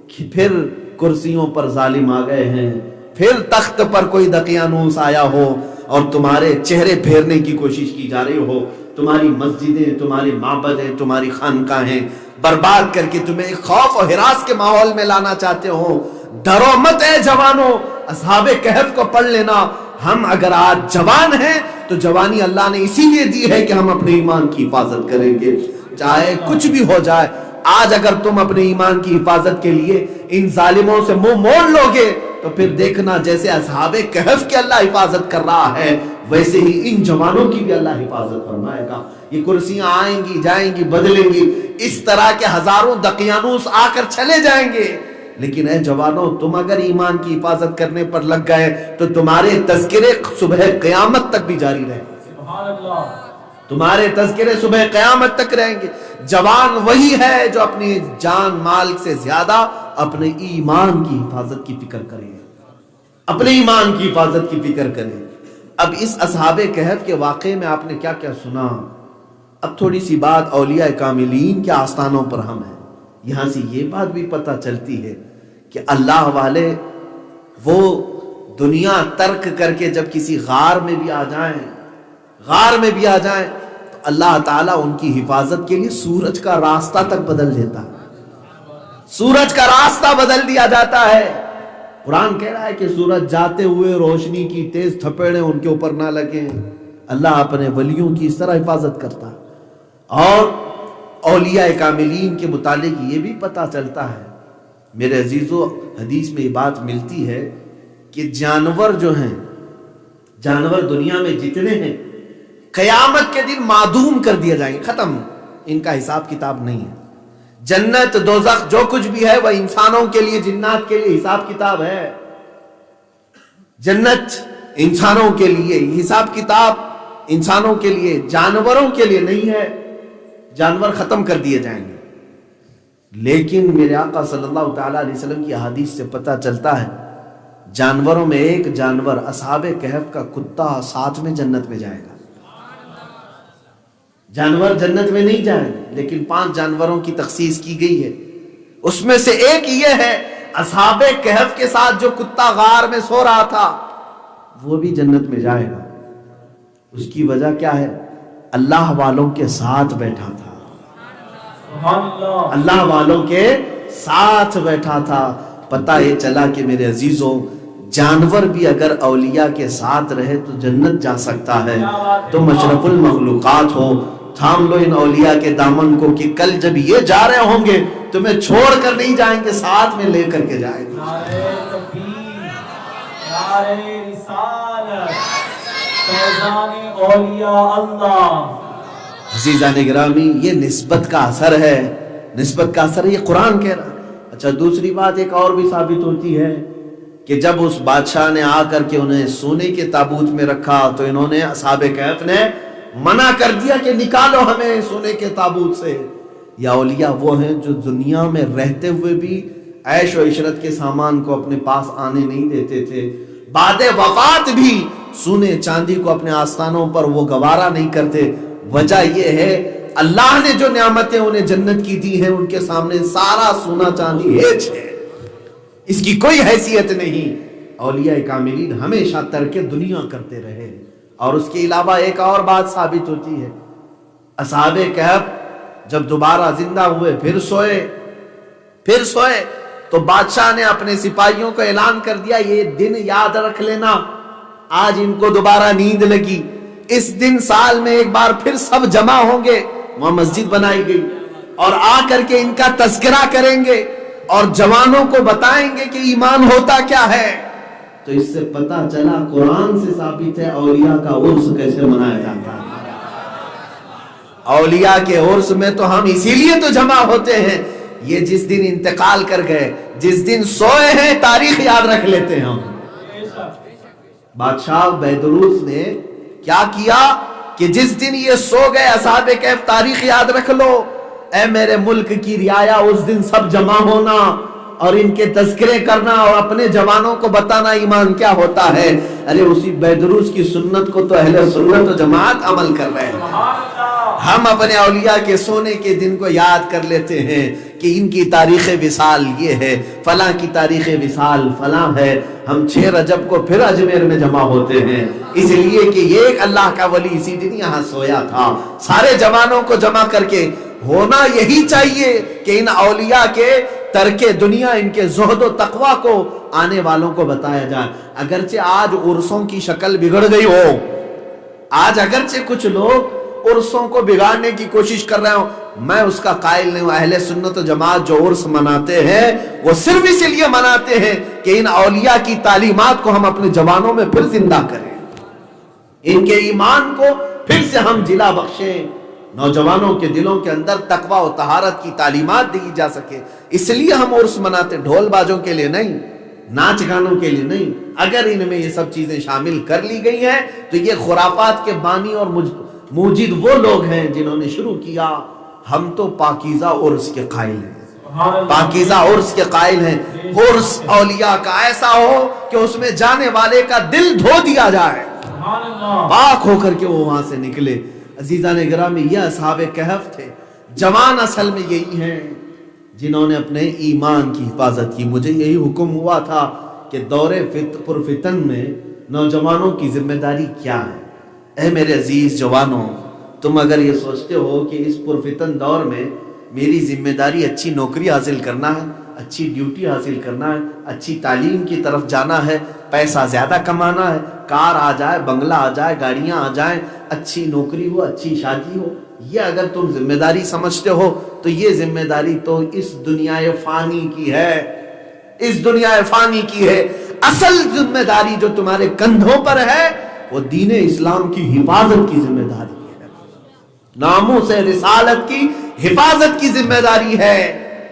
کہ پھر کرسیوں پر ظالم آ گئے ہیں، پھر تخت پر کوئی دقیانوس آیا ہو اور تمہارے چہرے پھیرنے کی کوشش کی جا رہی ہو، تمہاری مسجدیں، تمہاری معبدیں، تمہاری خانقاہیں برباد کر کے تمہیں ایک خوف و ہراس کے ماحول میں لانا چاہتے ہو. ڈرو مت اے جوانوں. اصحاب کہف کو پڑھ لینا. ہم اگر آج جوان ہیں تو جوانی اللہ نے اسی لیے دی ہے کہ ہم اپنے ایمان کی حفاظت کریں گے چاہے کچھ بھی ہو جائے. آج اگر تم اپنے ایمان کی حفاظت کے لیے ان ظالموں سے منہ موڑ لو گے تو پھر دیکھنا جیسے اصحاب کہف کے اللہ حفاظت کر رہا ہے ویسے ہی ان جوانوں کی بھی اللہ حفاظت فرمائے گا. یہ کرسیاں آئیں گی جائیں گی بدلیں گی، اس طرح کے ہزاروں دقیانوس آ کر چلے جائیں گے، لیکن اے جوانوں تم اگر ایمان کی حفاظت کرنے پر لگ گئے تو تمہارے تذکرے صبح قیامت تک بھی جاری رہیں گے. سبحان اللہ. تمہارے تذکرے صبح قیامت تک رہیں گے. جوان وہی ہے جو اپنی جان مال سے زیادہ اپنے ایمان کی حفاظت کی فکر کرے، اپنے ایمان کی حفاظت کی فکر کرے. اب اس اصحاب کہف کے واقعے میں آپ نے کیا کیا سنا. اب تھوڑی سی بات اولیاء کاملین کے آستانوں پر ہم ہیں. یہاں سے یہ بات بھی پتہ چلتی ہے کہ اللہ والے وہ دنیا ترک کر کے جب کسی غار میں بھی آ جائیں تو اللہ تعالیٰ ان کی حفاظت کے لیے سورج کا راستہ تک بدل دیتا ہے. سورج کا راستہ بدل دیا جاتا ہے. قرآن کہہ رہا ہے کہ سورج جاتے ہوئے روشنی کی تیز تھپیڑیں ان کے اوپر نہ لگیں. اللہ اپنے ولیوں کی اس طرح حفاظت کرتا ہے. اور اولیاء کاملین کے متعلق یہ بھی پتہ چلتا ہے میرے عزیزو، حدیث میں یہ بات ملتی ہے کہ جانور جو ہیں، جانور دنیا میں جتنے ہیں قیامت کے دن معدوم کر دیا جائیں گے، ختم، ان کا حساب کتاب نہیں ہے. جنت دوزخ جو کچھ بھی ہے وہ انسانوں کے لیے جنات کے لیے حساب کتاب ہے. جنت انسانوں کے لیے، حساب کتاب انسانوں کے لیے، جانوروں کے لیے نہیں ہے. جانور ختم کر دیے جائیں گے. لیکن میرے آقا صلی اللہ تعالیٰ علیہ وسلم کی احادیث سے پتہ چلتا ہے جانوروں میں ایک جانور اصحاب کہف کا کتا ساتھ میں جنت میں جائے گا. جانور جنت میں نہیں جائیں گے لیکن 5 جانوروں کی تخصیص کی گئی ہے. اس میں سے ایک یہ ہے اصحاب کہف کے ساتھ جو کتا غار میں سو رہا تھا وہ بھی جنت میں جائے گا. اس کی وجہ کیا ہے؟ اللہ والوں کے ساتھ بیٹھا تھا. اللہ والوں کے ساتھ بیٹھا تھا. پتہ یہ چلا کہ میرے عزیزوں جانور بھی اگر اولیاء کے ساتھ رہے تو جنت جا سکتا ہے. تم اشرف المخلوقات ہو، تھام لو ان اولیاء کے دامن کو کہ کل جب یہ جا رہے ہوں گے تمہیں چھوڑ کر نہیں جائیں گے، ساتھ میں لے کر کے جائیں گے. عزیزان گرامی یہ نسبت کا اثر ہے، نسبت کا اثر ہے، یہ قرآن کہہ رہا. اچھا دوسری بات ایک اور بھی ثابت ہوتی ہے کہ جب اس بادشاہ نے آ کر کے انہیں سونے کے تابوت میں رکھا تو انہوں نے اصحاب کہف نے منع کر دیا کہ نکالو ہمیں سونے کے تابوت سے. یا اولیاء وہ ہیں جو دنیا میں رہتے ہوئے بھی عیش و عشرت کے سامان کو اپنے پاس آنے نہیں دیتے تھے، بعد وفات بھی سونے چاندی کو اپنے آستانوں پر وہ گوارا نہیں کرتے. وجہ یہ ہے اللہ نے جو نعمتیں انہیں جنت کی دی ہیں ان کے سامنے سارا سونا چاندی ہیچ ہے، اس کی کوئی حیثیت نہیں. اولیاء کاملین ہمیشہ ترک دنیا کرتے رہے. اور اس کے علاوہ ایک اور بات ثابت ہوتی ہے، اصحاب کہف جب دوبارہ زندہ ہوئے پھر سوئے تو بادشاہ نے اپنے سپاہیوں کو اعلان کر دیا یہ دن یاد رکھ لینا، آج ان کو دوبارہ نیند لگی، اس دن سال میں ایک بار پھر سب جمع ہوں گے. وہاں مسجد بنائی گئی اور آ کر کے ان کا تذکرہ کریں گے اور جوانوں کو بتائیں گے کہ ایمان ہوتا کیا ہے. تو اس سے پتہ چلا قرآن سے ثابت ہے اولیاء کا عرس کیسے منایا جاتا ہے. اولیاء کے عرس میں تو ہم اسی لیے تو جمع ہوتے ہیں، یہ جس دن انتقال کر گئے، جس دن سوئے ہیں تاریخ یاد رکھ لیتے ہیں ہم. بادشاہ بیدروس نے کیا کیا کہ جس دن یہ سو گئے اصحاب کہف، تاریخ یاد رکھ لو، اے میرے ملک کی رعایا، اس دن سب جمع ہونا اور ان کے تذکرے کرنا اور اپنے جوانوں کو بتانا ایمان کیا ہوتا ہے۔ ارے اسی بیدروس کی سنت کو تو اہل سنت و جماعت عمل کر رہے ہیں۔ ہم اپنے اولیاء کے سونے کے دن کو یاد کر لیتے ہیں کہ ان کی تاریخ وصال یہ ہے، فلاں کی تاریخ وصال فلاں ہے۔ ہم 6 رجب کو پھر اجمیر میں جمع ہوتے ہیں، اس لیے کہ یہ ایک اللہ کا ولی اسی دن یہاں سویا تھا۔ سارے جوانوں کو جمع کر کے ہونا یہی چاہیے کہ ان اولیاء کے ترک دنیا، ان کے زہد و تقوی کو آنے والوں کو بتایا جائے۔ اگرچہ آج عرسوں کی شکل بگڑ گئی ہو، آج اگرچہ کچھ لوگ عرسوں کو بگاڑنے کی کوشش کر رہے ہوں، میں اس کا قائل نہیں ہوں۔ اہل سنت و جماعت جو عرس مناتے ہیں وہ صرف اس لیے مناتے ہیں کہ ان اولیاء کی تعلیمات کو ہم اپنے جوانوں میں پھر زندہ کریں، ان کے ایمان کو پھر سے ہم جلا بخشیں، نوجوانوں کے دلوں کے اندر تقوی و طہارت کی تعلیمات دی جا سکے۔ اس لیے ہم عرس مناتے، ڈھول بازوں کے لیے نہیں، ناچ گانوں کے لیے نہیں۔ اگر ان میں یہ سب چیزیں شامل کر لی گئی ہیں تو یہ خرافات کے بانی اور موجد وہ لوگ ہیں جنہوں نے شروع کیا۔ ہم تو پاکیزہ عرس کے قائل ہیں، پاکیزہ عرس کے قائل ہیں۔ عرس اولیاء کا ایسا ہو کہ اس میں جانے والے کا دل دھو دیا جائے، پاک ہو کر کے وہ وہاں سے نکلے۔ عزیزان گرامی، یہ اصحاب کہف تھے۔ جوان اصل میں یہی ہیں جنہوں نے اپنے ایمان کی حفاظت کی۔ مجھے یہی حکم ہوا تھا کہ دور پرفتن میں نوجوانوں کی ذمہ داری کیا ہے۔ اے میرے عزیز جوانوں، تم اگر یہ سوچتے ہو کہ اس پرفتن دور میں میری ذمہ داری اچھی نوکری حاصل کرنا ہے، اچھی ڈیوٹی حاصل کرنا ہے، اچھی تعلیم کی طرف جانا ہے، پیسہ زیادہ کمانا ہے، کار آ جائے، بنگلہ آ جائے، گاڑیاں آ جائیں، اچھی نوکری ہو، اچھی شادی ہو، یہ اگر تم ذمہ داری سمجھتے ہو تو یہ ذمہ داری تو اس دنیا فانی کی ہے، اس دنیا فانی کی ہے۔ اصل ذمہ داری جو تمہارے کندھوں پر ہے وہ دین اسلام کی حفاظت کی ذمہ داری ہے، ناموس رسالت کی حفاظت کی ذمہ داری ہے۔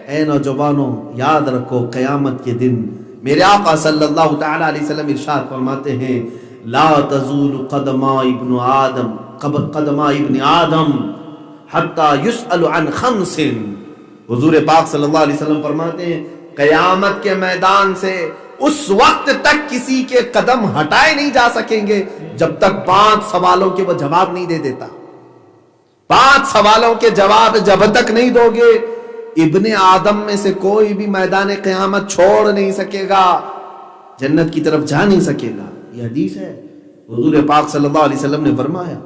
اے نوجوانوں، یاد رکھو قیامت کے دن میرے آقا صلی اللہ تعالی علیہ وسلم ارشاد فرماتے ہیں، لا تزول قدما ابن آدم حتی یسأل عن خمس۔ حضور پاک صلی اللہ علیہ وسلم فرماتے ہیں قیامت کے میدان سے اس وقت تک کسی کے قدم ہٹائے نہیں جا سکیں گے جب تک 5 سوالوں کے وہ جواب نہیں دے دیتا۔ 5 سوالوں کے جواب جب تک نہیں دو گے، ابن آدم میں سے کوئی بھی میدان قیامت چھوڑ نہیں سکے گا، جنت کی طرف جا نہیں سکے گا۔ یہ حدیث ہے، حضور پاک صلی اللہ علیہ وسلم نے فرمایا۔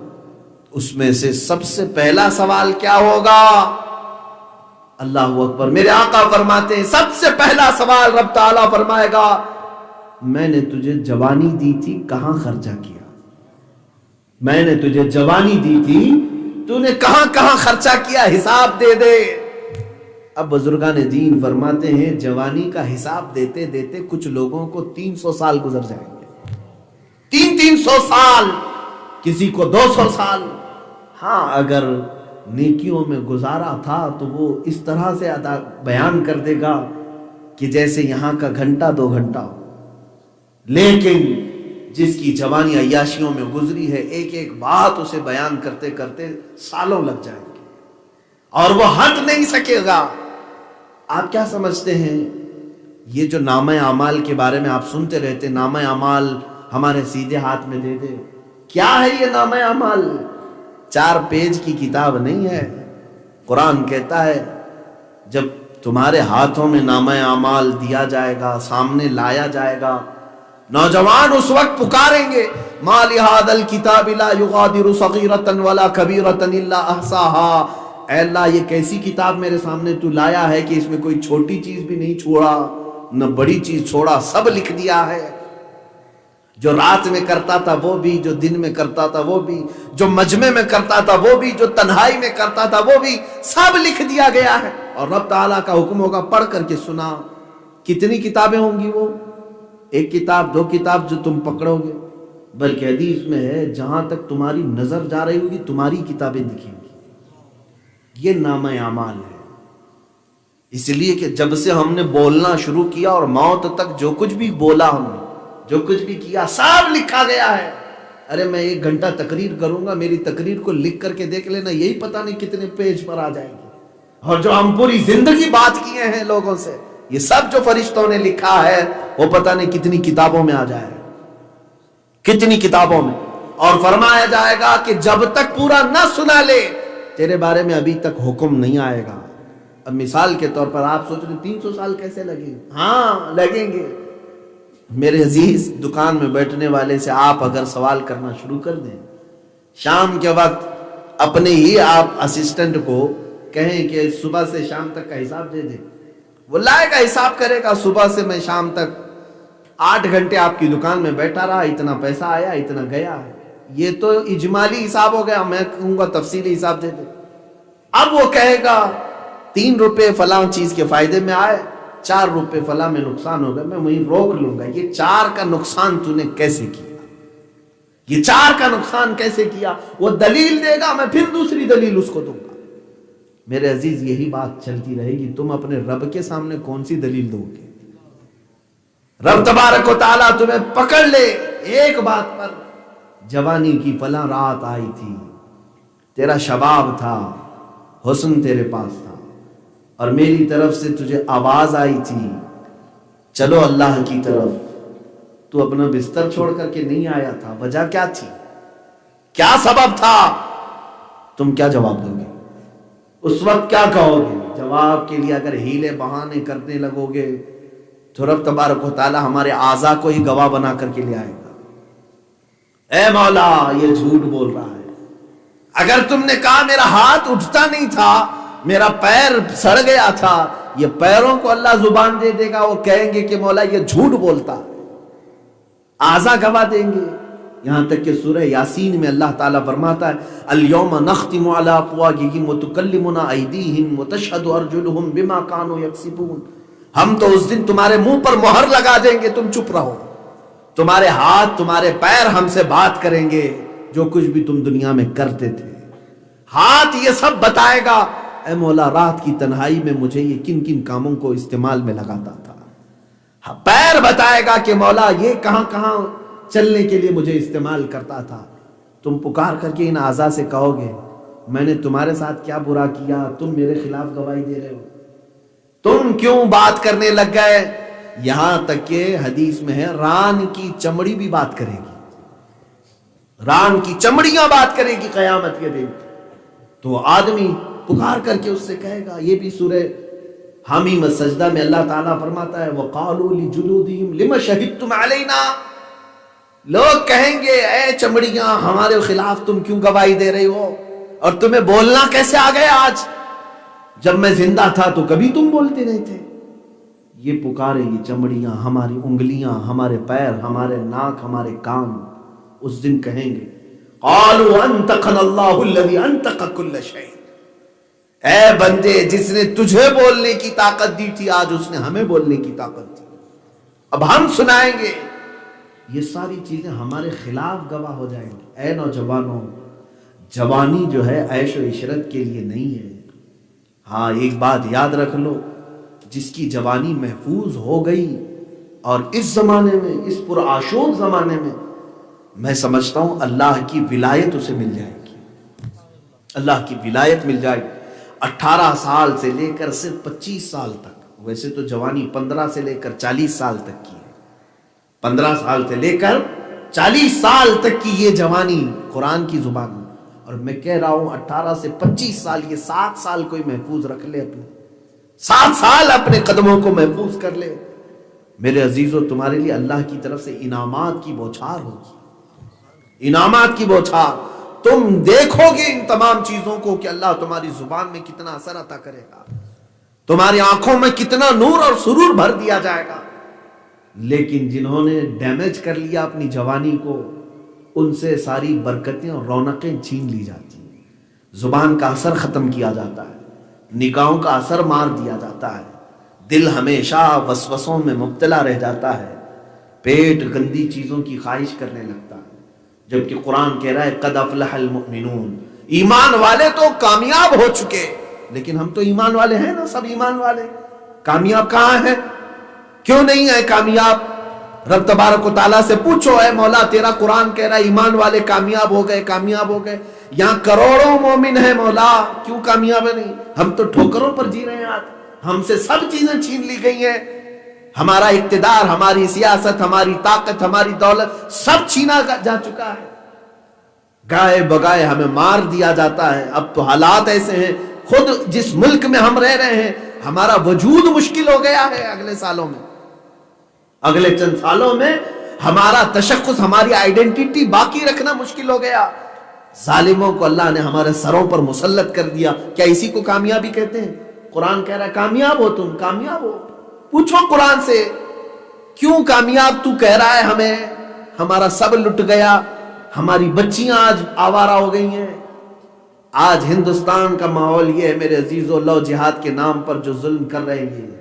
اس میں سے سب سے پہلا سوال کیا ہوگا؟ اللہ اکبر، میرے آقا فرماتے ہیں سب سے پہلا سوال رب تعالیٰ فرمائے گا، میں نے تجھے جوانی دی تھی کہاں خرچہ کیا؟ میں نے تجھے جوانی دی تھی، تو نے کہاں کہاں خرچہ کیا، حساب دے دے۔ اب بزرگان دین فرماتے ہیں جوانی کا حساب دیتے دیتے کچھ لوگوں کو 300 سال گزر جائیں گے، 300 سال، کسی کو 200 سال۔ ہاں اگر نیکیوں میں گزارا تھا تو وہ اس طرح سے بیان کر دے گا کہ جیسے یہاں کا گھنٹہ 2 گھنٹہ ہو، لیکن جس کی جوانی عیاشیوں میں گزری ہے، ایک ایک بات اسے بیان کرتے کرتے سالوں لگ جائیں گے اور وہ ہٹ نہیں سکے گا۔ آپ کیا سمجھتے ہیں یہ جو نامہ اعمال کے بارے میں آپ سنتے رہتے، نامہ اعمال ہمارے سیدھے ہاتھ میں دے دے، کیا ہے یہ نامہ اعمال؟ 4 پیج کی کتاب نہیں ہے۔ قرآن کہتا ہے جب تمہارے ہاتھوں میں نامہ اعمال دیا جائے گا، سامنے لایا جائے گا، نوجوان اس وقت پکاریں گے ما لہذا الکتاب لا یغادر صغیرۃ ولا کبیرۃ الا احصاها۔ اے اللہ، یہ کیسی کتاب میرے سامنے تو لایا ہے کہ اس میں کوئی چھوٹی چیز بھی نہیں چھوڑا، نہ بڑی چیز چھوڑا، سب لکھ دیا ہے۔ جو رات میں کرتا تھا وہ بھی، جو دن میں کرتا تھا وہ بھی، جو مجمع میں کرتا تھا وہ بھی، جو تنہائی میں کرتا تھا وہ بھی، سب لکھ دیا گیا ہے۔ اور رب تعالیٰ کا حکم ہوگا پڑھ کر کے سنا۔ کتنی کتابیں ہوں گی وہ؟ 1 کتاب 2 کتاب جو تم پکڑو گے، بلکہ حدیث میں ہے جہاں تک تمہاری نظر جا رہی ہوگی تمہاری کتابیں دکھیں گی۔ یہ نامہ اعمال ہے۔ اس لیے کہ جب سے ہم نے بولنا شروع کیا اور موت تک جو کچھ بھی بولا ہم نے، جو کچھ بھی کیا سب لکھا گیا ہے. ارے میں 1 گھنٹہ تقریر کروں گا, میری تقریر کو لکھ کر کے دیکھ لینا, یہی پتہ نہیں کتنے پیج پر آ جائے گی. اور جو ہم پوری زندگی بات کیے ہیں لوگوں سے, یہ سب جو فرشتوں نے لکھا ہے وہ پتہ نہیں کتنی کتابوں میں آ جائے گا, کتنی کتابوں میں. اور فرمایا جائے گا کہ جب تک پورا نہ سنا لے تیرے بارے میں ابھی تک حکم نہیں آئے گا. اب مثال کے طور پر آپ سوچ رہے 300 سال کیسے لگیں گے؟ ہاں لگیں گے. میرے عزیز, دکان میں بیٹھنے والے سے آپ اگر سوال کرنا شروع کر دیں, شام کے وقت اپنے ہی آپ اسسٹنٹ کو کہیں کہ صبح سے شام تک کا حساب دے دیں, وہ لائے گا, حساب کرے گا, صبح سے میں شام تک 8 گھنٹے آپ کی دکان میں بیٹھا رہا, اتنا پیسہ آیا, اتنا گیا ہے. یہ تو اجمالی حساب ہو گیا, میں کہوں گا تفصیلی حساب دے دیں. اب وہ کہے گا 3 روپے فلاں چیز کے فائدے میں آئے, 4 روپے فلاں میں نقصان ہو گیا, میں وہیں روک لوں گا. یہ 4 کا نقصان تو نے کیسے کیا, یہ 4 کا نقصان کیسے کیا؟ وہ دلیل دے گا, میں پھر دوسری دلیل اس کو دوں گا. میرے عزیز, یہی بات چلتی رہے گی. تم اپنے رب کے سامنے کون سی دلیل دو گے؟ رب تبارک و تعالیٰ تمہیں پکڑ لے ایک بات پر, جوانی کی فلاں رات آئی تھی, تیرا شباب تھا, حسن تیرے پاس تھا, اور میری طرف سے تجھے آواز آئی تھی چلو اللہ کی طرف, تو اپنا بستر چھوڑ کر کے نہیں آیا تھا. وجہ کیا تھی, کیا سبب تھا؟ تم کیا جواب دو گے اس وقت؟ کیا کہو گے؟ جواب کے لیے اگر ہیلے بہانے کرنے لگو گے تو رب تبارک و تعالی ہمارے اعضاء کو ہی گواہ بنا کر کے لے آئے گا. اے مولا, یہ جھوٹ بول رہا ہے. اگر تم نے کہا میرا ہاتھ اٹھتا نہیں تھا, میرا پیر سڑ گیا تھا, یہ پیروں کو اللہ زبان دے دے گا, وہ کہیں گے کہ مولا یہ جھوٹ بولتا ہے. اعضاء گواہ دیں گے. یہاں تک کہ سورہ یاسین میں اللہ تعالیٰ فرماتا ہے الیوم نختم علی افواہہم وتکلمنا ایدیہم وتشہد ارجلہم بما کانوا یکسبون. ہم تو اس دن تمہارے منہ پر مہر لگا دیں گے, تم چپ رہو. تمہارے ہاتھ, تمہارے پیر ہم سے بات کریں گے جو کچھ بھی تم دنیا میں کرتے تھے. ہاتھ یہ سب بتائے گا اے مولا رات کی تنہائی میں مجھے یہ کن کن کاموں کو استعمال میں لگاتا تھا. پیر بتائے گا کہ مولا یہ کہاں کہاں چلنے کے لیے مجھے استعمال کرتا تھا. تم پکار کر کے ان اعضاء سے کہو گے میں نے تمہارے ساتھ کیا برا کیا, تم میرے خلاف گواہی دے رہے ہو, تم کیوں بات کرنے لگ گئے؟ یہاں تک کہ حدیث میں ہے ران کی چمڑی بھی بات کرے گی, ران کی چمڑیاں بات کرے گی قیامت کے دن. تو آدمی پکار کر کے اس سے کہے گا. یہ بھی سورہ حمیم السجدہ میں اللہ تعالیٰ فرماتا ہے وَقَالُوا لِجُلُودِهِمْ لِمَ شَهِدْتُمْ عَلَيْنَا. لوگ کہیں گے اے چمڑیاں ہمارے خلاف تم کیوں گواہی دے رہی ہو, اور تمہیں بولنا کیسے آ گیا آج؟ جب میں زندہ تھا تو کبھی تم بولتے نہیں تھے. یہ پکارے گی چمڑیاں, ہماری انگلیاں, ہمارے پیر, ہمارے ناک, ہمارے کان. اس دن کہیں گے قالوا انطقنا اللہ الذی انطق کل شیء. اے بندے جس نے تجھے بولنے کی طاقت دی تھی آج اس نے ہمیں بولنے کی طاقت دی, اب ہم سنائیں گے. یہ ساری چیزیں ہمارے خلاف گواہ ہو جائیں گی. اے نوجوانوں, جوانی جو ہے عیش و عشرت کے لیے نہیں ہے. ہاں ایک بات یاد رکھ لو, جس کی جوانی محفوظ ہو گئی اور اس زمانے میں, اس پرآشوب زمانے میں سمجھتا ہوں اللہ کی ولایت اسے مل جائے گی, اللہ کی ولایت مل جائے گی. 18 سال سے لے کر صرف 25 سال تک, ویسے تو جوانی 15 سے لے کر 40 سال تک کی ہے, 15 سال سے لے کر 40 سال تک کی یہ جوانی قرآن کی زبان میں. اور میں کہہ رہا ہوں 18 سے 25 سال, یہ 7 سال کوئی محفوظ رکھ لے, اپنے 7 سال اپنے قدموں کو محفوظ کر لے. میرے عزیزوں, تمہارے لیے اللہ کی طرف سے انعامات کی بوچھار ہوگی, انعامات کی بوچھار. تم دیکھو گے ان تمام چیزوں کو کہ اللہ تمہاری زبان میں کتنا اثر عطا کرے گا, تمہاری آنکھوں میں کتنا نور اور سرور بھر دیا جائے گا. لیکن جنہوں نے ڈیمیج کر لیا اپنی جوانی کو, ان سے ساری برکتیں اور رونقیں چھین لی جاتی ہیں. زبان کا اثر ختم کیا جاتا ہے, نگاہوں کا اثر مار دیا جاتا ہے, دل ہمیشہ وسوسوں میں مبتلا رہ جاتا ہے, پیٹ گندی چیزوں کی خواہش کرنے لگتا ہے. جبکہ قرآن کہہ رہا ہے قد افلح المؤمنون, ایمان والے تو کامیاب ہو چکے. لیکن ہم تو ایمان والے ہیں نا, سب ایمان والے. کامیاب کہاں ہیں؟ کیوں نہیں ہے کامیاب؟ رب تبارک و تعالیٰ سے پوچھو اے مولا تیرا قرآن کہہ رہا ہے ایمان والے کامیاب ہو گئے کامیاب ہو گئے، یہاں کروڑوں مومن ہیں مولا کیوں کامیاب نہیں؟ ہم تو ٹھوکروں پر جی رہے ہیں آج، ہم سے سب چیزیں چھین لی گئی ہیں، ہمارا اقتدار، ہماری سیاست، ہماری طاقت، ہماری دولت سب چھینا جا چکا ہے، گائے بگائے ہمیں مار دیا جاتا ہے۔ اب تو حالات ایسے ہیں، خود جس ملک میں ہم رہ رہے ہیں ہمارا وجود مشکل ہو گیا ہے، اگلے سالوں میں، اگلے چند سالوں میں ہمارا تشخص، ہماری آئیڈینٹی باقی رکھنا مشکل ہو گیا۔ ظالموں کو اللہ نے ہمارے سروں پر مسلط کر دیا، کیا اسی کو کامیابی کہتے ہیں؟ قرآن کہہ رہا ہے کامیاب ہو تم، کامیاب ہو، پوچھو قرآن سے کیوں کامیاب تو کہہ رہا ہے ہمیں؟ ہمارا سب لٹ گیا، ہماری بچیاں آج آوارہ ہو گئی ہیں۔ آج ہندوستان کا ماحول یہ ہے میرے عزیزو، لو جہاد کے نام پر جو ظلم کر رہے ہیں،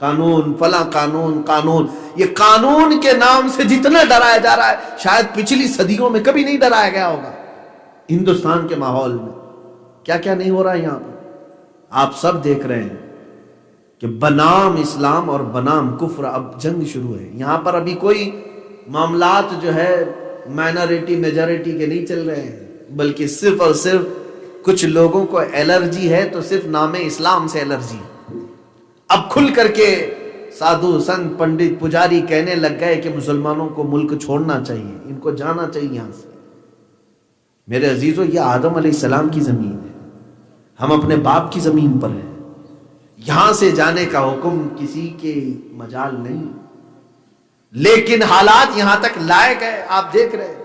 قانون فلاں قانون، قانون، یہ قانون کے نام سے جتنا ڈرایا جا رہا ہے شاید پچھلی صدیوں میں کبھی نہیں ڈرایا گیا ہوگا۔ ہندوستان کے ماحول میں کیا کیا نہیں ہو رہا ہے یہاں پر، آپ سب دیکھ رہے ہیں کہ بنام اسلام اور بنام کفر اب جنگ شروع ہے۔ یہاں پر ابھی کوئی معاملات جو ہے مائنورٹی میجورٹی کے نہیں چل رہے ہیں، بلکہ صرف اور صرف کچھ لوگوں کو الرجی ہے تو صرف نام اسلام سے الرجی۔ اب کھل کر کے سادھو سنت پنڈت پجاری کہنے لگ گئے کہ مسلمانوں کو ملک چھوڑنا چاہیے، ان کو جانا چاہیے یہاں سے۔ میرے عزیزو یہ آدم علیہ السلام کی زمین ہے، ہم اپنے باپ کی زمین پر ہیں، یہاں سے جانے کا حکم کسی کے مجال نہیں، لیکن حالات یہاں تک لائے گئے، آپ دیکھ رہے ہیں۔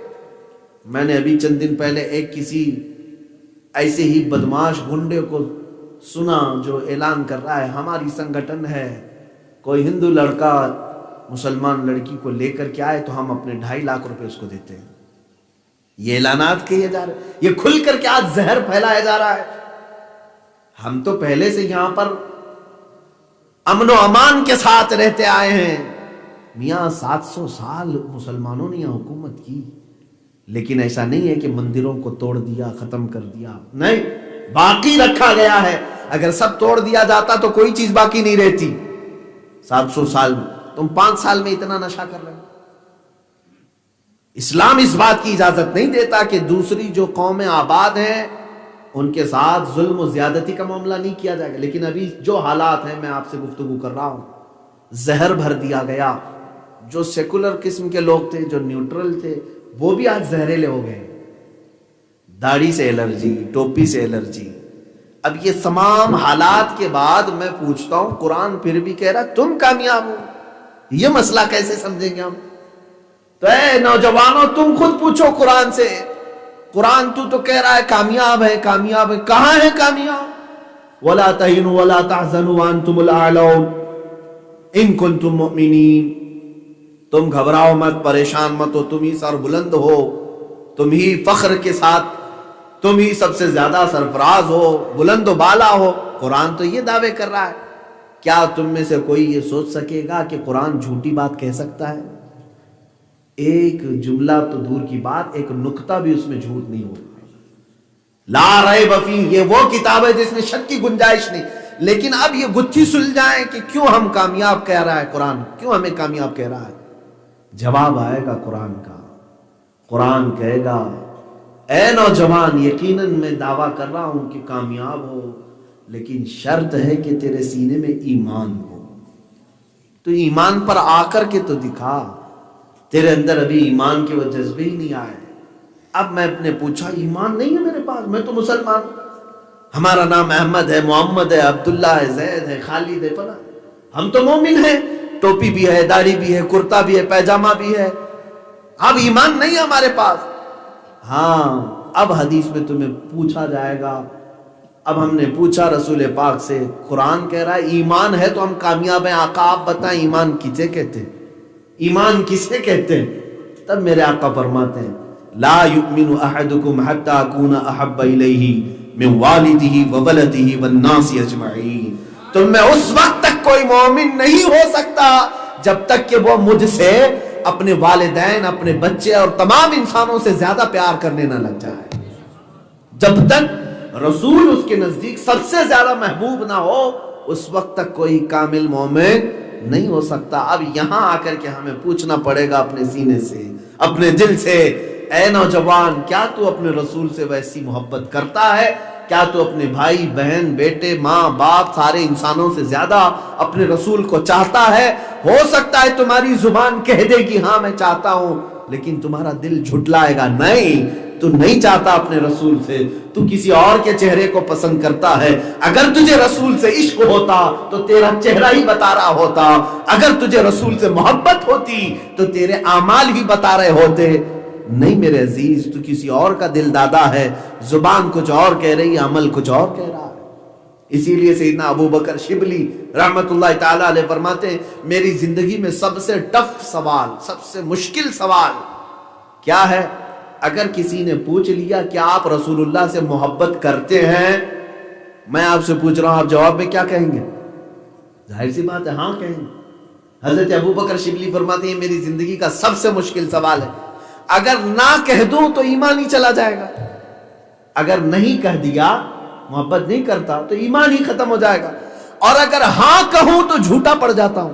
میں نے ابھی چند دن پہلے ایک کسی ایسے ہی بدماش گنڈے کو سنا جو اعلان کر رہا ہے ہماری سنگٹن ہے، کوئی ہندو لڑکا مسلمان لڑکی کو لے کر کے آئے تو ہم اپنے 2.5 لاکھ روپے اس کو دیتے ہیں۔ یہ اعلانات کیے جا رہے ہیں، یہ کھل کر کے آج زہر پھیلایا جا رہا ہے۔ ہم تو پہلے سے یہاں پر امن و امان کے ساتھ رہتے آئے ہیں، میاں 700 سال مسلمانوں نے یہاں حکومت کی، لیکن ایسا نہیں ہے کہ مندروں کو توڑ دیا ختم کر دیا، نہیں، باقی رکھا گیا ہے۔ اگر سب توڑ دیا جاتا تو کوئی چیز باقی نہیں رہتی۔ 700 سال میں تم 5 سال میں اتنا نشہ کر رہے ہو۔ اسلام اس بات کی اجازت نہیں دیتا کہ دوسری جو قومیں آباد ہیں ان کے ساتھ ظلم و زیادتی کا معاملہ نہیں کیا جائے گا، لیکن ابھی جو حالات ہیں میں آپ سے گفتگو کر رہا ہوں، زہر بھر دیا گیا۔ جو سیکولر قسم کے لوگ تھے، جو نیوٹرل تھے، وہ بھی آج زہریلے ہو گئے، داڑھی سے الرجی، ٹوپی سے الرجی۔ اب یہ تمام حالات کے بعد میں پوچھتا ہوں، قرآن پھر بھی کہہ رہا تم کامیاب ہو، یہ مسئلہ کیسے سمجھیں گے ہم؟ تو اے نوجوانوں تم خود پوچھو قرآن سے، قرآن تو کہہ رہا ہے کامیاب ہے، کامیاب ہے، کہاں ہے کامیاب؟ وَلَا تَهِنُوا وَلَا تَحْزَنُوا وَأَنْتُمُ الْأَعْلَوْنَ إِن كُنتُم مُؤْمِنِينَ۔ تم گھبراؤ مت، پریشان مت ہو، تم ہی سر بلند ہو، تم ہی فخر کے ساتھ، تم ہی سب سے زیادہ سرفراز ہو، بلند و بالا ہو۔ قرآن تو یہ دعوے کر رہا ہے۔ کیا تم میں سے کوئی یہ سوچ سکے گا کہ قرآن جھوٹی بات کہہ سکتا ہے؟ ایک جملہ تو دور کی بات، ایک نقطہ بھی اس میں جھوٹ نہیں ہوگا۔ لا ریب فیہ، یہ وہ کتاب ہے جس میں شک کی گنجائش نہیں۔ لیکن اب یہ گتھی سلجھائیں کہ کیوں ہم کامیاب کہہ رہا ہے قرآن، کیوں ہمیں کامیاب کہہ رہا ہے؟ جواب آئے گا قرآن کا۔ قرآن کہے گا اے نوجوان یقیناً میں دعویٰ کر رہا ہوں کہ کامیاب ہو، لیکن شرط ہے کہ تیرے سینے میں ایمان ہو۔ تو ایمان پر آ کر کے تو دکھا، تیرے اندر ابھی ایمان کے وہ جذبے ہی نہیں آئے۔ اب میں نے پوچھا ایمان نہیں ہے میرے پاس، میں تو مسلمان ہوں، ہمارا نام احمد ہے، محمد ہے، عبداللہ ہے، زید ہے، خالد ہے، فلاں، ہم تو مومن ہیں، ٹوپی بھی ہے، داڑھی بھی ہے، کرتا بھی ہے، پیجامہ بھی ہے، اب ایمان نہیں ہے ہمارے پاس۔ ہاں اب حدیث میں تمہیں پوچھا جائے گا۔ اب ہم نے پوچھا رسول پاک سے، قرآن کہہ رہا ہے ایمان ہے تو ہم کامیاب ہیں، آقا آپ بتائیں ایمان کسے کہتے ہیں، ایمان کسے کہتے ہیں؟ تب میرے آقا فرماتے ہیں لا یؤمن احدکم حتی اکون احب الیہ من والدہ وولدہ والناس اجمعین۔ تم میں اس وقت تک کوئی مومن نہیں ہو سکتا جب تک کہ وہ مجھ سے اپنے والدین، اپنے بچے اور تمام انسانوں سے زیادہ پیار کرنے نہ لگ جائے۔ جب تک رسول اس کے نزدیک سب سے زیادہ محبوب نہ ہو اس وقت تک کوئی کامل مومن نہیں ہو سکتا۔ اب یہاں آ کر کے ہمیں پوچھنا پڑے گا اپنے سینے سے، اپنے دل سے، اے نوجوان، کیا تو اپنے رسول سے ویسی محبت کرتا ہے؟ کیا تو اپنے بھائی بہن بیٹے ماں باپ سارے انسانوں سے زیادہ اپنے رسول کو چاہتا ہے؟ ہو سکتا ہے تمہاری زبان کہہ دے کہ ہاں میں چاہتا ہوں، لیکن تمہارا دل جھٹلائے گا نہیں، تو نہیں چاہتا اپنے رسول سے، تو کسی اور کے چہرے کو پسند کرتا ہے۔ اگر تجھے رسول سے عشق ہوتا تو تیرا چہرہ ہی بتا رہا ہوتا، اگر تجھے رسول سے محبت ہوتی تو تیرے اعمال ہی بتا رہے ہوتے۔ نہیں میرے عزیز، تو کسی اور کا دل دادا ہے، زبان کچھ اور کہہ رہی، عمل کچھ اور کہہ رہا ہے۔ اسی لیے سیدنا ابو بکر شبلی رحمت اللہ تعالی علیہ فرماتے ہیں، میری زندگی میں سب سے ٹف سوال، سب سے مشکل سوال کیا ہے؟ اگر کسی نے پوچھ لیا کہ آپ رسول اللہ سے محبت کرتے ہیں، میں آپ سے پوچھ رہا ہوں، آپ جواب میں کیا کہیں گے؟ ظاہر سی بات ہے ہاں کہیں گے۔ حضرت ابو بکر شبلی فرماتے ہیں میری زندگی کا سب سے مشکل سوال ہے، اگر نہ کہہ دوں تو ایمان ہی چلا جائے گا، اگر نہیں کہہ دیا محبت نہیں کرتا تو ایمان ہی ختم ہو جائے گا، اور اگر ہاں کہوں تو جھوٹا پڑ جاتا ہوں،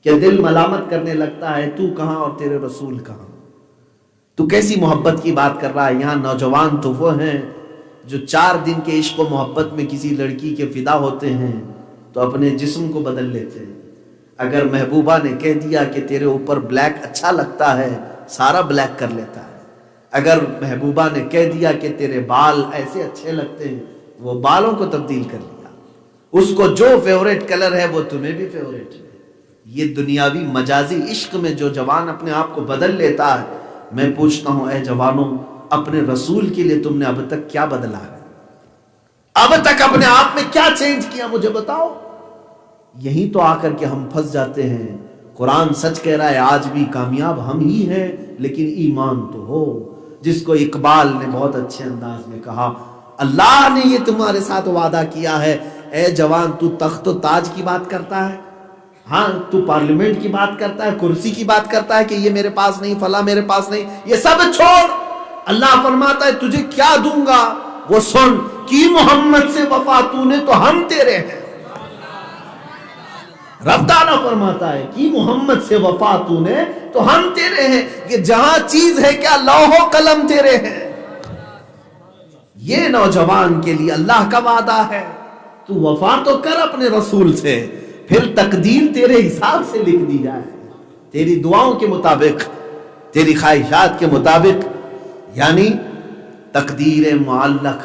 کہ دل ملامت کرنے لگتا ہے، تو کہاں اور تیرے رسول کہاں؟ تو کیسی محبت کی بات کر رہا ہے؟ یہاں نوجوان تو وہ ہیں جو 4 دن کے عشق و محبت میں کسی لڑکی کے فدا ہوتے ہیں تو اپنے جسم کو بدل لیتے ہیں۔ اگر محبوبہ نے کہہ دیا کہ تیرے اوپر بلیک اچھا لگتا ہے، سارا بلیک کر لیتا ہے۔ اگر محبوبہ نے کہہ دیا کہ تیرے بال ایسے اچھے لگتے ہیں، وہ بالوں کو تبدیل کر لیا۔ اس کو جو فیوریٹ کلر ہے وہ تمہیں بھی فیوریٹ ہے۔ یہ دنیاوی مجازی عشق میں جو جوان اپنے آپ کو بدل لیتا ہے، میں پوچھتا ہوں اے جوانوں، اپنے رسول کے لیے تم نے اب تک کیا بدلا ہے؟ اب تک اپنے آپ میں کیا چینج کیا؟ مجھے بتاؤ۔ یہی تو آ کر کے ہم پھنس جاتے ہیں۔ قرآن سچ کہہ رہا ہے، آج بھی کامیاب ہم ہی ہیں، لیکن ایمان تو ہو۔ جس کو اقبال نے بہت اچھے انداز میں کہا، اللہ نے یہ تمہارے ساتھ وعدہ کیا ہے، اے جوان تو تخت و تاج کی بات کرتا ہے، ہاں تو پارلیمنٹ کی بات کرتا ہے، کرسی کی بات کرتا ہے کہ یہ میرے پاس نہیں، فلاں میرے پاس نہیں، یہ سب چھوڑ۔ اللہ فرماتا ہے تجھے کیا دوں گا وہ سن، کی محمد سے وفا تو نے تو ہم تیرے ہیں۔ رب تعالیٰ فرماتا ہے کہ محمد سے وفا تو نے تو ہم تیرے ہیں۔ یہ جہاں چیز ہے کیا لوح و قلم تیرے ہیں۔ یہ نوجوان کے لیے اللہ کا وعدہ ہے، تو وفا تو کر اپنے رسول سے، پھر تقدیر تیرے حساب سے لکھ دی جائے، تیری دعاؤں کے مطابق، تیری خواہشات کے مطابق۔ یعنی تقدیر معلق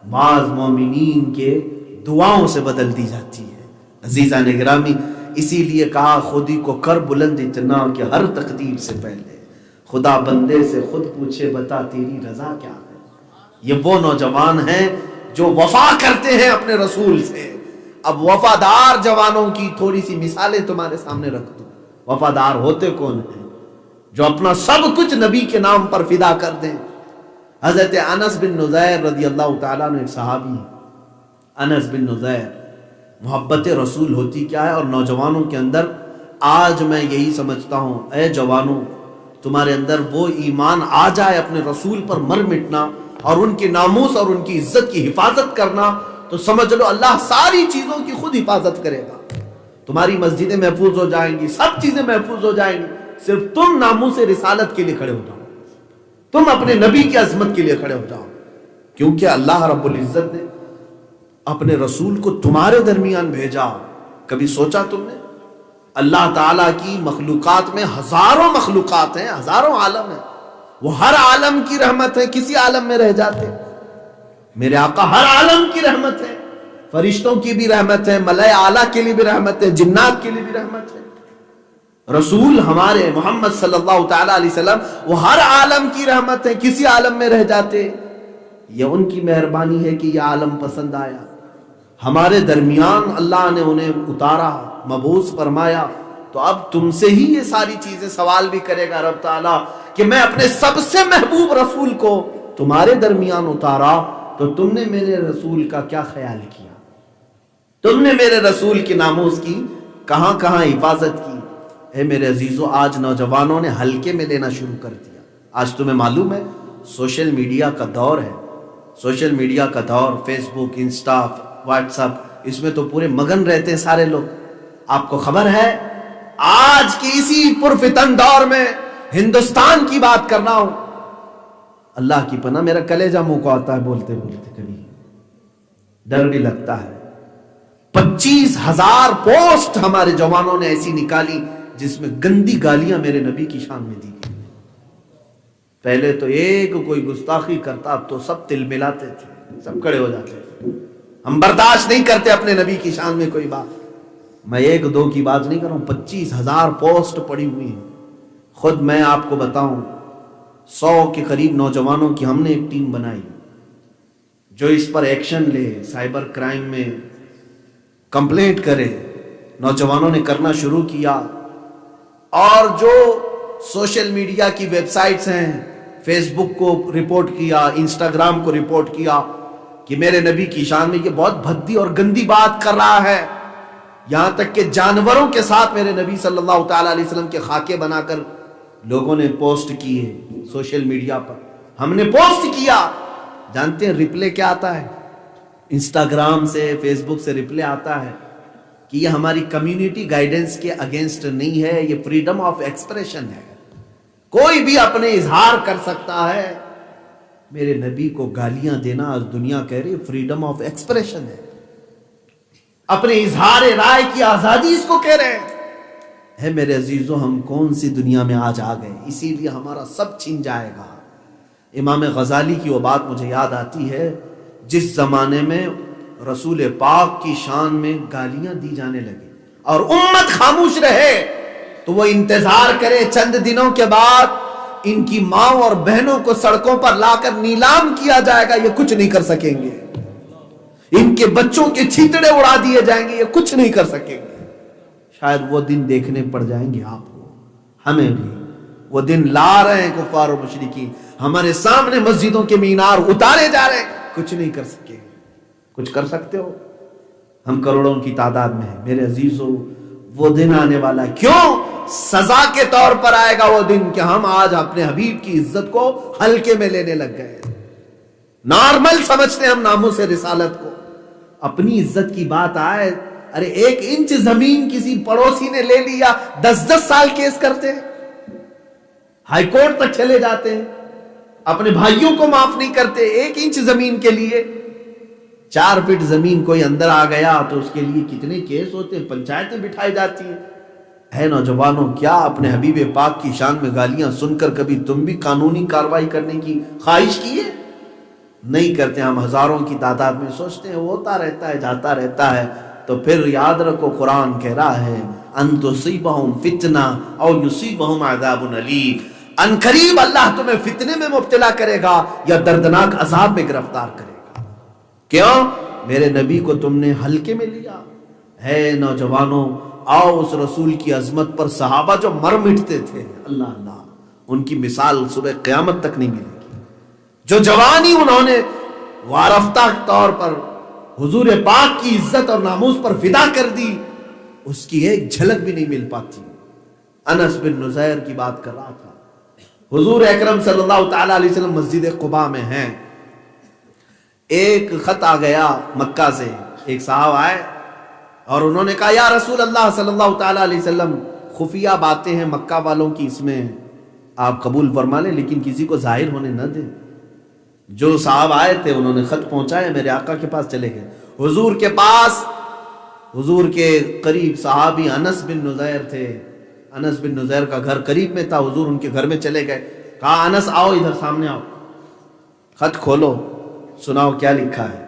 بعض مومنین کے دعاؤں سے بدل دی جاتی ہے۔ عزیزان گرامی، اسی لیے کہا خودی کو کر بلند اتنا کہ ہر تقدیر سے پہلے خدا بندے سے خود پوچھے بتا تیری رضا کیا ہے۔ یہ وہ نوجوان ہیں جو وفا کرتے ہیں اپنے رسول سے۔ اب وفادار جوانوں کی تھوڑی سی مثالیں تمہارے سامنے رکھ دوں۔ وفادار ہوتے کون ہیں؟ جو اپنا سب کچھ نبی کے نام پر فدا کر دیں۔ حضرت انس بن نذیر رضی اللہ تعالیٰ نے، ایک صحابی انس بن نذیر، محبت رسول ہوتی کیا ہے؟ اور نوجوانوں کے اندر آج میں یہی سمجھتا ہوں، اے جوانوں، تمہارے اندر وہ ایمان آ جائے اپنے رسول پر مر مٹنا اور ان کے ناموس اور ان کی عزت کی حفاظت کرنا، تو سمجھ لو اللہ ساری چیزوں کی خود حفاظت کرے گا۔ تمہاری مسجدیں محفوظ ہو جائیں گی، سب چیزیں محفوظ ہو جائیں گی، صرف تم ناموس رسالت کے لیے کھڑے ہو جاؤ، تم اپنے نبی کی عظمت کے لیے کھڑے ہو جاؤ، کیونکہ اللہ رب العزت نے اپنے رسول کو تمہارے درمیان بھیجا۔ کبھی سوچا تم نے؟ اللہ تعالیٰ کی مخلوقات میں ہزاروں مخلوقات ہیں، ہزاروں عالم ہیں، وہ ہر عالم کی رحمت ہے، کسی عالم میں رہ جاتے۔ میرے آقا ہر عالم کی رحمت ہے، فرشتوں کی بھی رحمت ہے، ملائے اعلیٰ کے لیے بھی رحمت ہے، جنات کے لیے بھی رحمت ہے۔ رسول ہمارے محمد صلی اللہ تعالیٰ علیہ وسلم وہ ہر عالم کی رحمت ہے، کسی عالم میں رہ جاتے۔ یہ ان کی مہربانی ہے کہ یہ عالم پسند آیا، ہمارے درمیان اللہ نے انہیں اتارا، مبعوث فرمایا۔ تو اب تم سے ہی یہ ساری چیزیں سوال بھی کرے گا رب تعالیٰ کہ میں اپنے سب سے محبوب رسول کو تمہارے درمیان اتارا، تو تم نے میرے رسول کا کیا خیال کیا؟ تم نے میرے رسول کی ناموس کی کہاں کہاں حفاظت کی؟ اے میرے عزیزو، آج نوجوانوں نے ہلکے میں لینا شروع کر دیا۔ آج تمہیں معلوم ہے سوشل میڈیا کا دور ہے، سوشل میڈیا کا دور، فیس بک، انسٹا، واٹس ایپ، اس میں تو پورے مگن رہتے ہیں سارے لوگ۔ آپ کو خبر ہے آج کی اسی پرفتن دور میں ہندوستان کی بات کر رہا ہوں، اللہ کی پناہ میرا کلیجہ منہ کو آتا ہے بولتے بولتے، کبھی ڈر بھی لگتا ہے۔ 25,000 پوسٹ ہمارے جوانوں نے ایسی نکالی جس میں گندی گالیاں میرے نبی کی شان میں دی گئی۔ پہلے تو ایک کوئی گستاخی کرتا، اب تو سب تل ملاتے تھے، سب کھڑے ہو جاتے تھے۔ ہم برداشت نہیں کرتے اپنے نبی کی شان میں کوئی بات۔ میں 1-2 کی بات نہیں کر رہا ہوں، 25,000 پوسٹ پڑی ہوئی ہیں۔ خود میں آپ کو بتاؤں 100 کے قریب نوجوانوں کی ہم نے ایک ٹیم بنائی جو اس پر ایکشن لے، سائبر کرائم میں کمپلینٹ کرے۔ نوجوانوں نے کرنا شروع کیا، اور جو سوشل میڈیا کی ویب سائٹس ہیں، فیس بک کو رپورٹ کیا، انسٹاگرام کو رپورٹ کیا کہ میرے نبی کی شان میں یہ بہت بھدی اور گندی بات کر رہا ہے، یہاں تک کہ جانوروں کے ساتھ میرے نبی صلی اللہ تعالی علیہ وسلم کے خاکے بنا کر لوگوں نے پوسٹ کیے سوشل میڈیا پر۔ ہم نے پوسٹ کیا، جانتے ہیں رپلے کیا آتا ہے؟ انسٹاگرام سے، فیس بک سے رپلے آتا ہے کہ یہ ہماری کمیونٹی گائیڈنس کے اگینسٹ نہیں ہے، یہ فریڈم آف ایکسپریشن ہے، کوئی بھی اپنے اظہار کر سکتا ہے۔ میرے نبی کو گالیاں دینا آج دنیا کہہ رہی فریڈم آف ایکسپریشن ہے، اپنے اظہار رائے کی آزادی اس کو کہہ رہے ہیں۔ میرے عزیزو، ہم کون سی دنیا میں آج آ گئے، اسی لیے ہمارا سب چھن جائے گا۔ امام غزالی کی وہ بات مجھے یاد آتی ہے، جس زمانے میں رسول پاک کی شان میں گالیاں دی جانے لگی اور امت خاموش رہے، تو وہ انتظار کرے چند دنوں کے بعد ان کی ماں اور بہنوں کو سڑکوں پر لا کر نیلام کیا جائے گا، یہ کچھ نہیں کر سکیں گے۔ ان کے بچوں کے چھیتڑے اڑا دیے جائیں گے، یہ کچھ نہیں کر سکیں گے۔ شاید وہ دن دیکھنے پڑ جائیں گے آپ کو، ہمیں بھی۔ وہ دن لا رہے ہیں کفار و مشرکین، ہمارے سامنے مسجدوں کے مینار اتارے جا رہے ہیں، کچھ نہیں کر سکے۔ کچھ کر سکتے ہو؟ ہم کروڑوں کی تعداد میں ہیں۔ میرے عزیزو، وہ دن آنے والا ہے، کیوں؟ سزا کے طور پر آئے گا وہ دن کہ ہم آج اپنے حبیب کی عزت کو ہلکے میں لینے لگ گئے، نارمل سمجھتے ہیں ہم ناموس رسالت کو۔ اپنی عزت کی بات آئے، ارے 1 انچ زمین کسی پڑوسی نے لے لیا 10 سال کیس کرتے ہیں، ہائی کورٹ تک چلے جاتے ہیں، اپنے بھائیوں کو معاف نہیں کرتے 1 انچ زمین کے لیے۔ 4 فٹ زمین کوئی اندر آ گیا تو اس کے لیے کتنے کیس ہوتے ہیں، پنچایتیں بٹھائی جاتی ہیں۔ اے نوجوانوں، کیا اپنے حبیب پاک کی شان میں گالیاں سن کر کبھی تم بھی قانونی کارروائی کرنے کی خواہش کی ہے؟ نہیں کرتے۔ ہم ہزاروں کی تعداد میں سوچتے ہیں وہ ہوتا رہتا ہے، جاتا رہتا ہے۔ تو پھر یاد رکھو قرآن کہہ رہا ہے ان تصیبہم فتنہ او یصیبہم عذاب علیم، ان قریب اللہ تمہیں فتنے میں مبتلا کرے گا یا دردناک عذاب میں گرفتار کرے گا۔ کیوں؟ میرے نبی کو تم نے ہلکے میں لیا۔ ہے نوجوانوں، آؤ اس رسول کی عظمت پر صحابہ جو مر مٹتے تھے، اللہ اللہ، ان کی مثال صبح قیامت تک نہیں ملے گی۔ جو جوانی انہوں نے وارفتہ طور پر حضور پاک کی عزت اور ناموس پر فدا کر دی، اس کی ایک جھلک بھی نہیں مل پاتی۔ انس بن نزیر کی بات کر رہا تھا، حضور اکرم صلی اللہ تعالی علیہ وسلم مسجد قباء میں ہیں، ایک خط آ گیا مکہ سے، ایک صاحب آئے اور انہوں نے کہا یا رسول اللہ صلی اللہ تعالی علیہ وسلم، خفیہ باتیں ہیں مکہ والوں کی، اس میں آپ قبول فرما لیں لیکن کسی کو ظاہر ہونے نہ دیں۔ جو صاحب آئے تھے انہوں نے خط پہنچایا، میرے آقا کے پاس چلے گئے، حضور کے پاس، حضور کے قریب صحابی انس بن نزیر تھے، انس بن نزیر کا گھر قریب میں تھا، حضور ان کے گھر میں چلے گئے، کہا انس آؤ ادھر سامنے آؤ، خط کھولو، سناؤ کیا لکھا ہے۔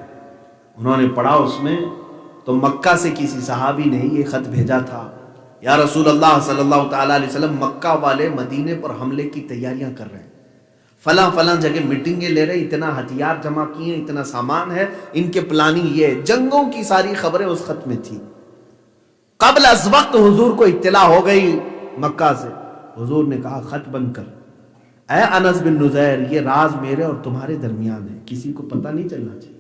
انہوں نے پڑھا، اس میں تو مکہ سے کسی صحابی نے یہ خط بھیجا تھا، یا رسول اللہ صلی اللہ تعالی علیہ وسلم، مکہ والے مدینے پر حملے کی تیاریاں کر رہے ہیں، فلاں فلاں جگہ میٹنگیں لے رہے، اتنا ہتھیار جمع کیے، اتنا سامان ہے، ان کے پلاننگ یہ، جنگوں کی ساری خبریں اس خط میں تھی۔ قبل از وقت حضور کو اطلاع ہو گئی مکہ سے، حضور نے کہا خط بند کر، اے انس بن نزیر، یہ راز میرے اور تمہارے درمیان ہے، کسی کو پتہ نہیں چلنا چاہیے،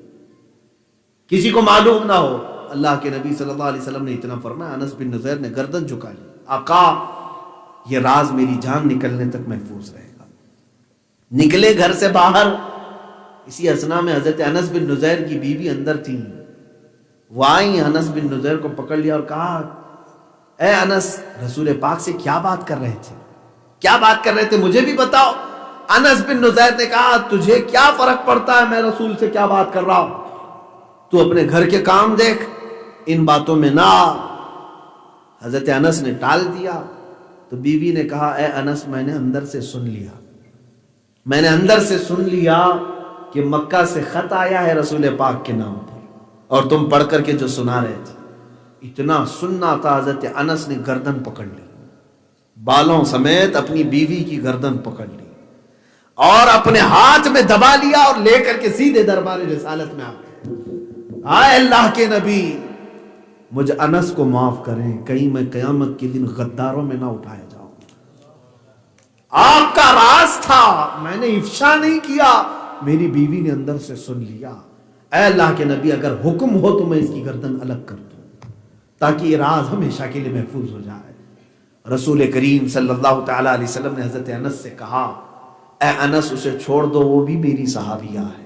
کسی کو معلوم نہ ہو۔ اللہ کے نبی صلی اللہ علیہ وسلم نے اتنا فرمایا، انس بن نزیر نے گردن جھکا لی، آقا یہ راز میری جان نکلنے تک محفوظ رہے گا۔ نکلے گھر سے باہر، اسی اثنا میں حضرت انس بن نزیر کی بیوی اندر تھی، وہ آئیں، انس بن نزیر کو پکڑ لیا اور کہا اے انس رسول پاک سے کیا بات کر رہے تھے؟ کیا بات کر رہے تھے مجھے بھی بتاؤ۔ انس بن نزیر نے کہا تجھے کیا فرق پڑتا ہے میں رسول سے کیا بات کر رہا ہوں، تو اپنے گھر کے کام دیکھ، ان باتوں میں نہ آ۔ حضرت انس نے ٹال دیا تو بیوی نے کہا اے انس میں نے اندر سے سن لیا، میں نے اندر سے سن لیا کہ مکہ سے خط آیا ہے رسول پاک کے نام پر، اور تم پڑھ کر کے جو سنا رہے تھے۔ اتنا سننا تھا حضرت انس نے گردن پکڑ لی، بالوں سمیت اپنی بیوی کی گردن پکڑ لی اور اپنے ہاتھ میں دبا لیا اور لے کر کے سیدھے دربار رسالت میں آ گئے۔ آئے اللہ کے نبی مجھ انس کو معاف کریں، کہیں میں قیامت کے دن غداروں میں نہ اٹھایا جاؤں۔ آپ کا راز تھا، میں نے افشا نہیں کیا، میری بیوی نے اندر سے سن لیا۔ اے اللہ کے نبی اگر حکم ہو تو میں اس کی گردن الگ کر دوں تاکہ یہ راز ہمیشہ کے لیے محفوظ ہو جائے۔ رسول کریم صلی اللہ تعالی علیہ وسلم نے حضرت انس سے کہا اے انس اسے چھوڑ دو، وہ بھی میری صحابیہ ہے،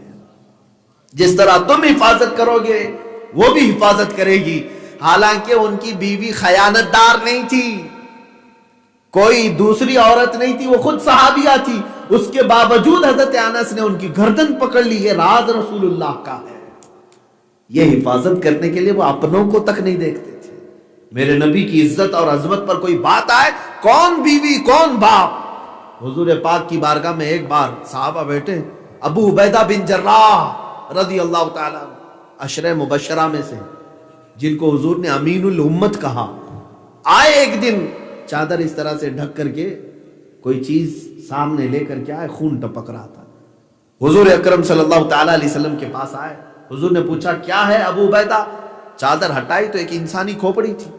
جس طرح تم حفاظت کرو گے وہ بھی حفاظت کرے گی۔ حالانکہ ان کی بیوی خیانت دار نہیں تھی، کوئی دوسری عورت نہیں تھی، وہ خود صحابیہ تھی، اس کے باوجود حضرت انس نے ان کی گردن پکڑ لی، یہ راز رسول اللہ کا ہے۔ یہ حفاظت کرنے کے لیے وہ اپنوں کو تک نہیں دیکھتے تھے۔ میرے نبی کی عزت اور عظمت پر کوئی بات آئے، کون بیوی کون باپ۔ حضور پاک کی بارگاہ میں ایک بار صحابہ بیٹھے، ابو عبیدہ بن جراح رضی اللہ تعالیٰ عشرہ مبشرہ میں سے، جن کو حضور نے امین الامت کہا، آئے ایک دن چادر اس طرح سے ڈھک کر کے کوئی چیز سامنے لے کر کے آئے، خون ٹپک رہا تھا۔ حضور اکرم صلی اللہ تعالیٰ علیہ وسلم کے پاس آئے، حضور نے پوچھا کیا ہے ابو عبیدہ؟ چادر ہٹائی تو ایک انسانی کھوپڑی تھی،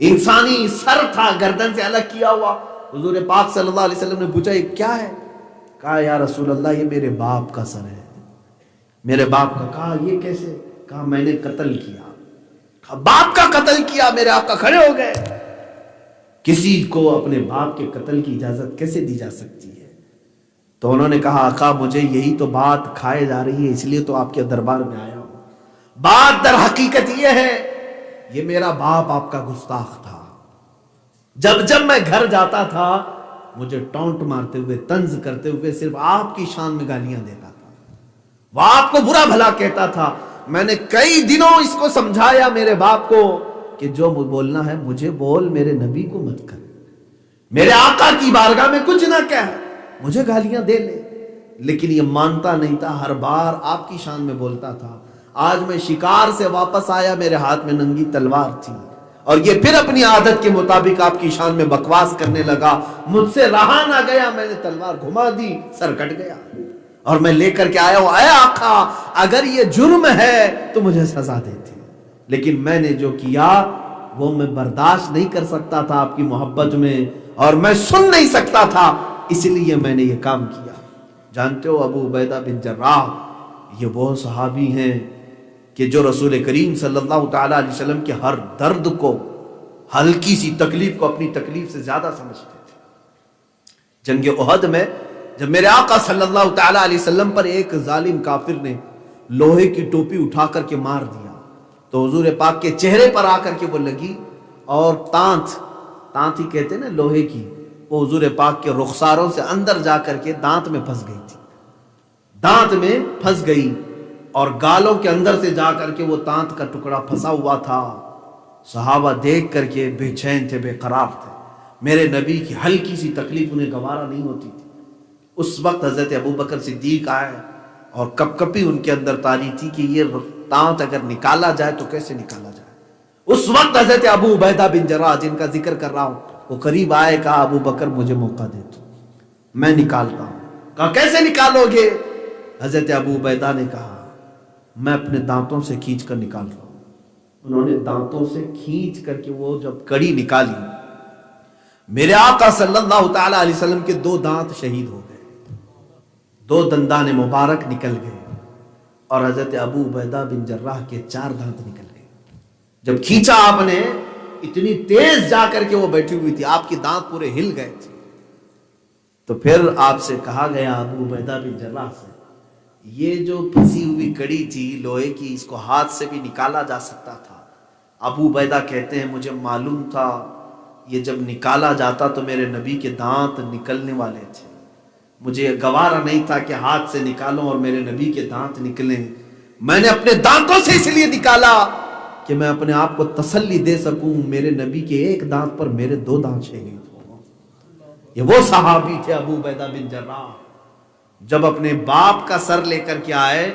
انسانی سر تھا گردن سے الگ کیا ہوا۔ حضور پاک صلی اللہ علیہ وسلم نے پوچھا یہ کیا ہے؟ کہا یا رسول اللہ یہ میرے باپ کا سر ہے، میرے باپ کا۔ کہا یہ کیسے؟ کہا میں نے قتل کیا۔ کہا باپ کا قتل کیا؟ میرے آقا کھڑے ہو گئے۔ کسی کو اپنے باپ کے قتل کی اجازت کیسے دی جا سکتی ہے؟ تو انہوں نے کہا آقا مجھے یہی تو بات کھائے جا رہی ہے، اس لیے تو آپ کے دربار میں آیا ہوں۔ بات در حقیقت یہ ہے، یہ میرا باپ آپ کا گستاخ تھا، جب جب میں گھر جاتا تھا مجھے ٹونٹ مارتے ہوئے طنز کرتے ہوئے صرف آپ کی شان میں گالیاں دیتا تھا، وہ آپ کو برا بھلا کہتا تھا۔ میں نے کئی دنوں اس کو سمجھایا میرے باپ کو کہ جو بولنا ہے مجھے بول، میرے نبی کو مت کر، میرے آقا کی بارگاہ میں کچھ نہ کہہ، مجھے گالیاں دے لے، لیکن یہ مانتا نہیں تھا، ہر بار آپ کی شان میں بولتا تھا۔ آج میں شکار سے واپس آیا، میرے ہاتھ میں ننگی تلوار تھی، اور یہ پھر اپنی عادت کے مطابق آپ کی شان میں بکواس کرنے لگا، مجھ سے رہا نہ گیا، میں نے تلوار گھما دی، سر کٹ گیا اور میں لے کر کے آیا ہوں۔ اے آقا اگر یہ جرم ہے تو مجھے سزا دیتے، لیکن میں نے جو کیا وہ میں برداشت نہیں کر سکتا تھا آپ کی محبت میں، اور میں سن نہیں سکتا تھا، اس لیے میں نے یہ کام کیا۔ جانتے ہو ابو عبیدہ بن جراح یہ وہ صحابی ہیں کہ جو رسول کریم صلی اللہ تعالیٰ علیہ وسلم کے ہر درد کو، ہلکی سی تکلیف کو اپنی تکلیف سے زیادہ سمجھتے تھے۔ جنگ احد میں جب میرے آقا صلی اللہ تعالیٰ علیہ وسلم پر ایک ظالم کافر نے لوہے کی ٹوپی اٹھا کر کے مار دیا تو حضور پاک کے چہرے پر آ کر کے وہ لگی، اور تانت ہی کہتے ہیں نا لوہے کی، وہ حضور پاک کے رخساروں سے اندر جا کر کے دانت میں پھنس گئی تھی، دانت میں پھنس گئی، اور گالوں کے اندر سے جا کر کے وہ دانت کا ٹکڑا پھنسا ہوا تھا۔ صحابہ دیکھ کر کے بے چین تھے، بے قرار تھے، میرے نبی کی ہلکی سی تکلیف انہیں گوارا نہیں ہوتی تھی۔ اس وقت حضرت ابوبکر صدیق آئے اور کپ کپی ان کے اندر تاری تھی کہ یہ دانت اگر نکالا جائے تو کیسے نکالا جائے۔ اس وقت حضرت ابو عبیدہ بن جراح جن کا ذکر کر رہا ہوں وہ قریب آئے، کہا ابو بکر مجھے موقع دے دو، میں نکالتا ہوں۔ کہا کیسے نکالو گے؟ حضرت ابو عبیدہ نے کہا میں اپنے دانتوں سے کھینچ کر نکال رہا ہوں۔ انہوں نے دانتوں سے کھینچ کر کے وہ جب کڑی نکالی، میرے آقا صلی اللہ تعالی علیہ وسلم کے 2 دانت شہید ہو گئے، 2 دندان مبارک نکل گئے، اور حضرت ابو عبیدہ بن جراح کے 4 دانت نکل گئے۔ جب کھینچا آپ نے، اتنی تیز جا کر کے وہ بیٹھی ہوئی تھی، آپ کے دانت پورے ہل گئے تھے۔ تو پھر آپ سے کہا گیا ابو عبیدہ بن جراح سے، یہ جو پھنسی ہوئی کڑی تھی لوہے کی، اس کو ہاتھ سے بھی نکالا جا سکتا تھا، ابو عبیدہ کہتے ہیں مجھے معلوم تھا یہ جب نکالا جاتا تو میرے نبی کے دانت نکلنے والے تھے، مجھے گوارا نہیں تھا کہ ہاتھ سے نکالوں اور میرے نبی کے دانت نکلیں، میں نے اپنے دانتوں سے اس لیے نکالا کہ میں اپنے آپ کو تسلی دے سکوں میرے نبی کے ایک دانت پر میرے 2 دانت شہید ہوں۔ یہ وہ صحابی تھے ابو عبیدہ بن جراح، جب اپنے باپ کا سر لے کر کے آئے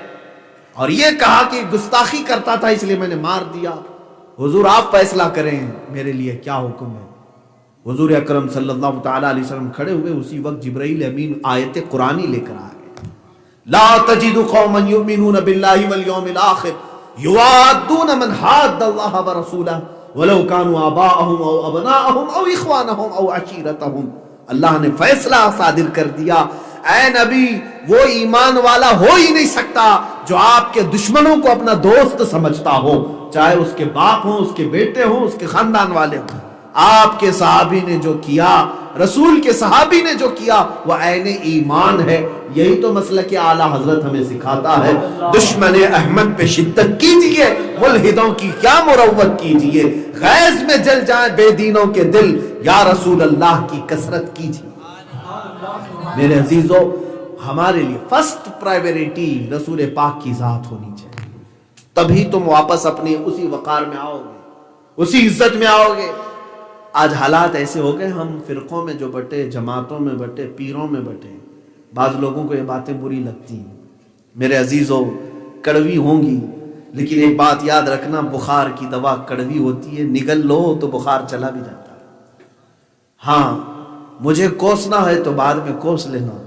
اور یہ کہا کہ گستاخی کرتا تھا اس لیے میں نے مار دیا، حضور آپ فیصلہ کریں میرے لیے کیا حکم ہے۔ حضور اکرم صلی اللہ تعالی علیہ وسلم کھڑے ہوئے، اسی وقت جبرائیل امین آیت قرآنی لے کر آئے، لا تجد قوما یؤمنون باللہ والیوم الآخر یوادون من حاد اللہ ورسولہ ولو كانوا آباءهم او ابناءهم او اخوانهم او عشیرتهم۔ اللہ نے فیصلہ صادر کر دیا، اے نبی وہ ایمان والا ہو ہی نہیں سکتا جو آپ کے دشمنوں کو اپنا دوست سمجھتا ہو، چاہے اس کے باپ ہوں، اس کے بیٹے ہوں، اس کے خاندان والے ہوں۔ آپ کے صحابی نے جو کیا، رسول کے صحابی نے جو کیا، وہ عین ایمان ہے۔ یہی تو مسلک اعلیٰ حضرت ہمیں سکھاتا ہے، دشمن احمد پہ شدت کیجئے، ملحدوں کی کیا مروت کیجئے، غیظ میں جل جائیں بے دینوں کے دل، یا رسول اللہ کی کثرت کیجئے۔ میرے عزیزو، ہمارے لیے فرسٹ پرائیوریٹی رسول پاک کی ذات ہونی چاہیے، تبھی تم واپس اپنی اسی وقار میں آؤ گے، اسی عزت میں آؤ گے۔ آج حالات ایسے ہو گئے، ہم فرقوں میں جو بٹے، جماعتوں میں بٹے، پیروں میں بٹے، بعض لوگوں کو یہ باتیں بری لگتی ہیں۔ میرے عزیزو، کڑوی ہوں گی، لیکن ایک بات یاد رکھنا، بخار کی دوا کڑوی ہوتی ہے، نگل لو تو بخار چلا بھی جاتا ہے۔ ہاں مجھے کوسنا ہے تو بعد میں کوس لینا،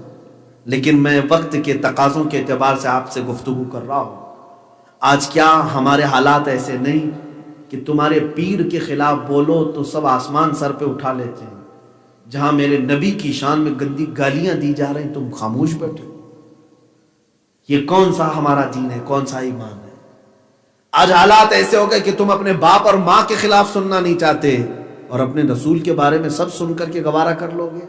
لیکن میں وقت کے تقاضوں کے اعتبار سے آپ سے گفتگو کر رہا ہوں۔ آج کیا ہمارے حالات ایسے نہیں کہ تمہارے پیر کے خلاف بولو تو سب آسمان سر پہ اٹھا لیتے ہیں، جہاں میرے نبی کی شان میں گندی گالیاں دی جا رہی تم خاموش بیٹھے ہو؟ یہ کون سا ہمارا دین ہے، کون سا ایمان ہے؟ آج حالات ایسے ہو گئے کہ تم اپنے باپ اور ماں کے خلاف سننا نہیں چاہتے اور اپنے رسول کے بارے میں سب سن کر کے گوارا کر لو گے۔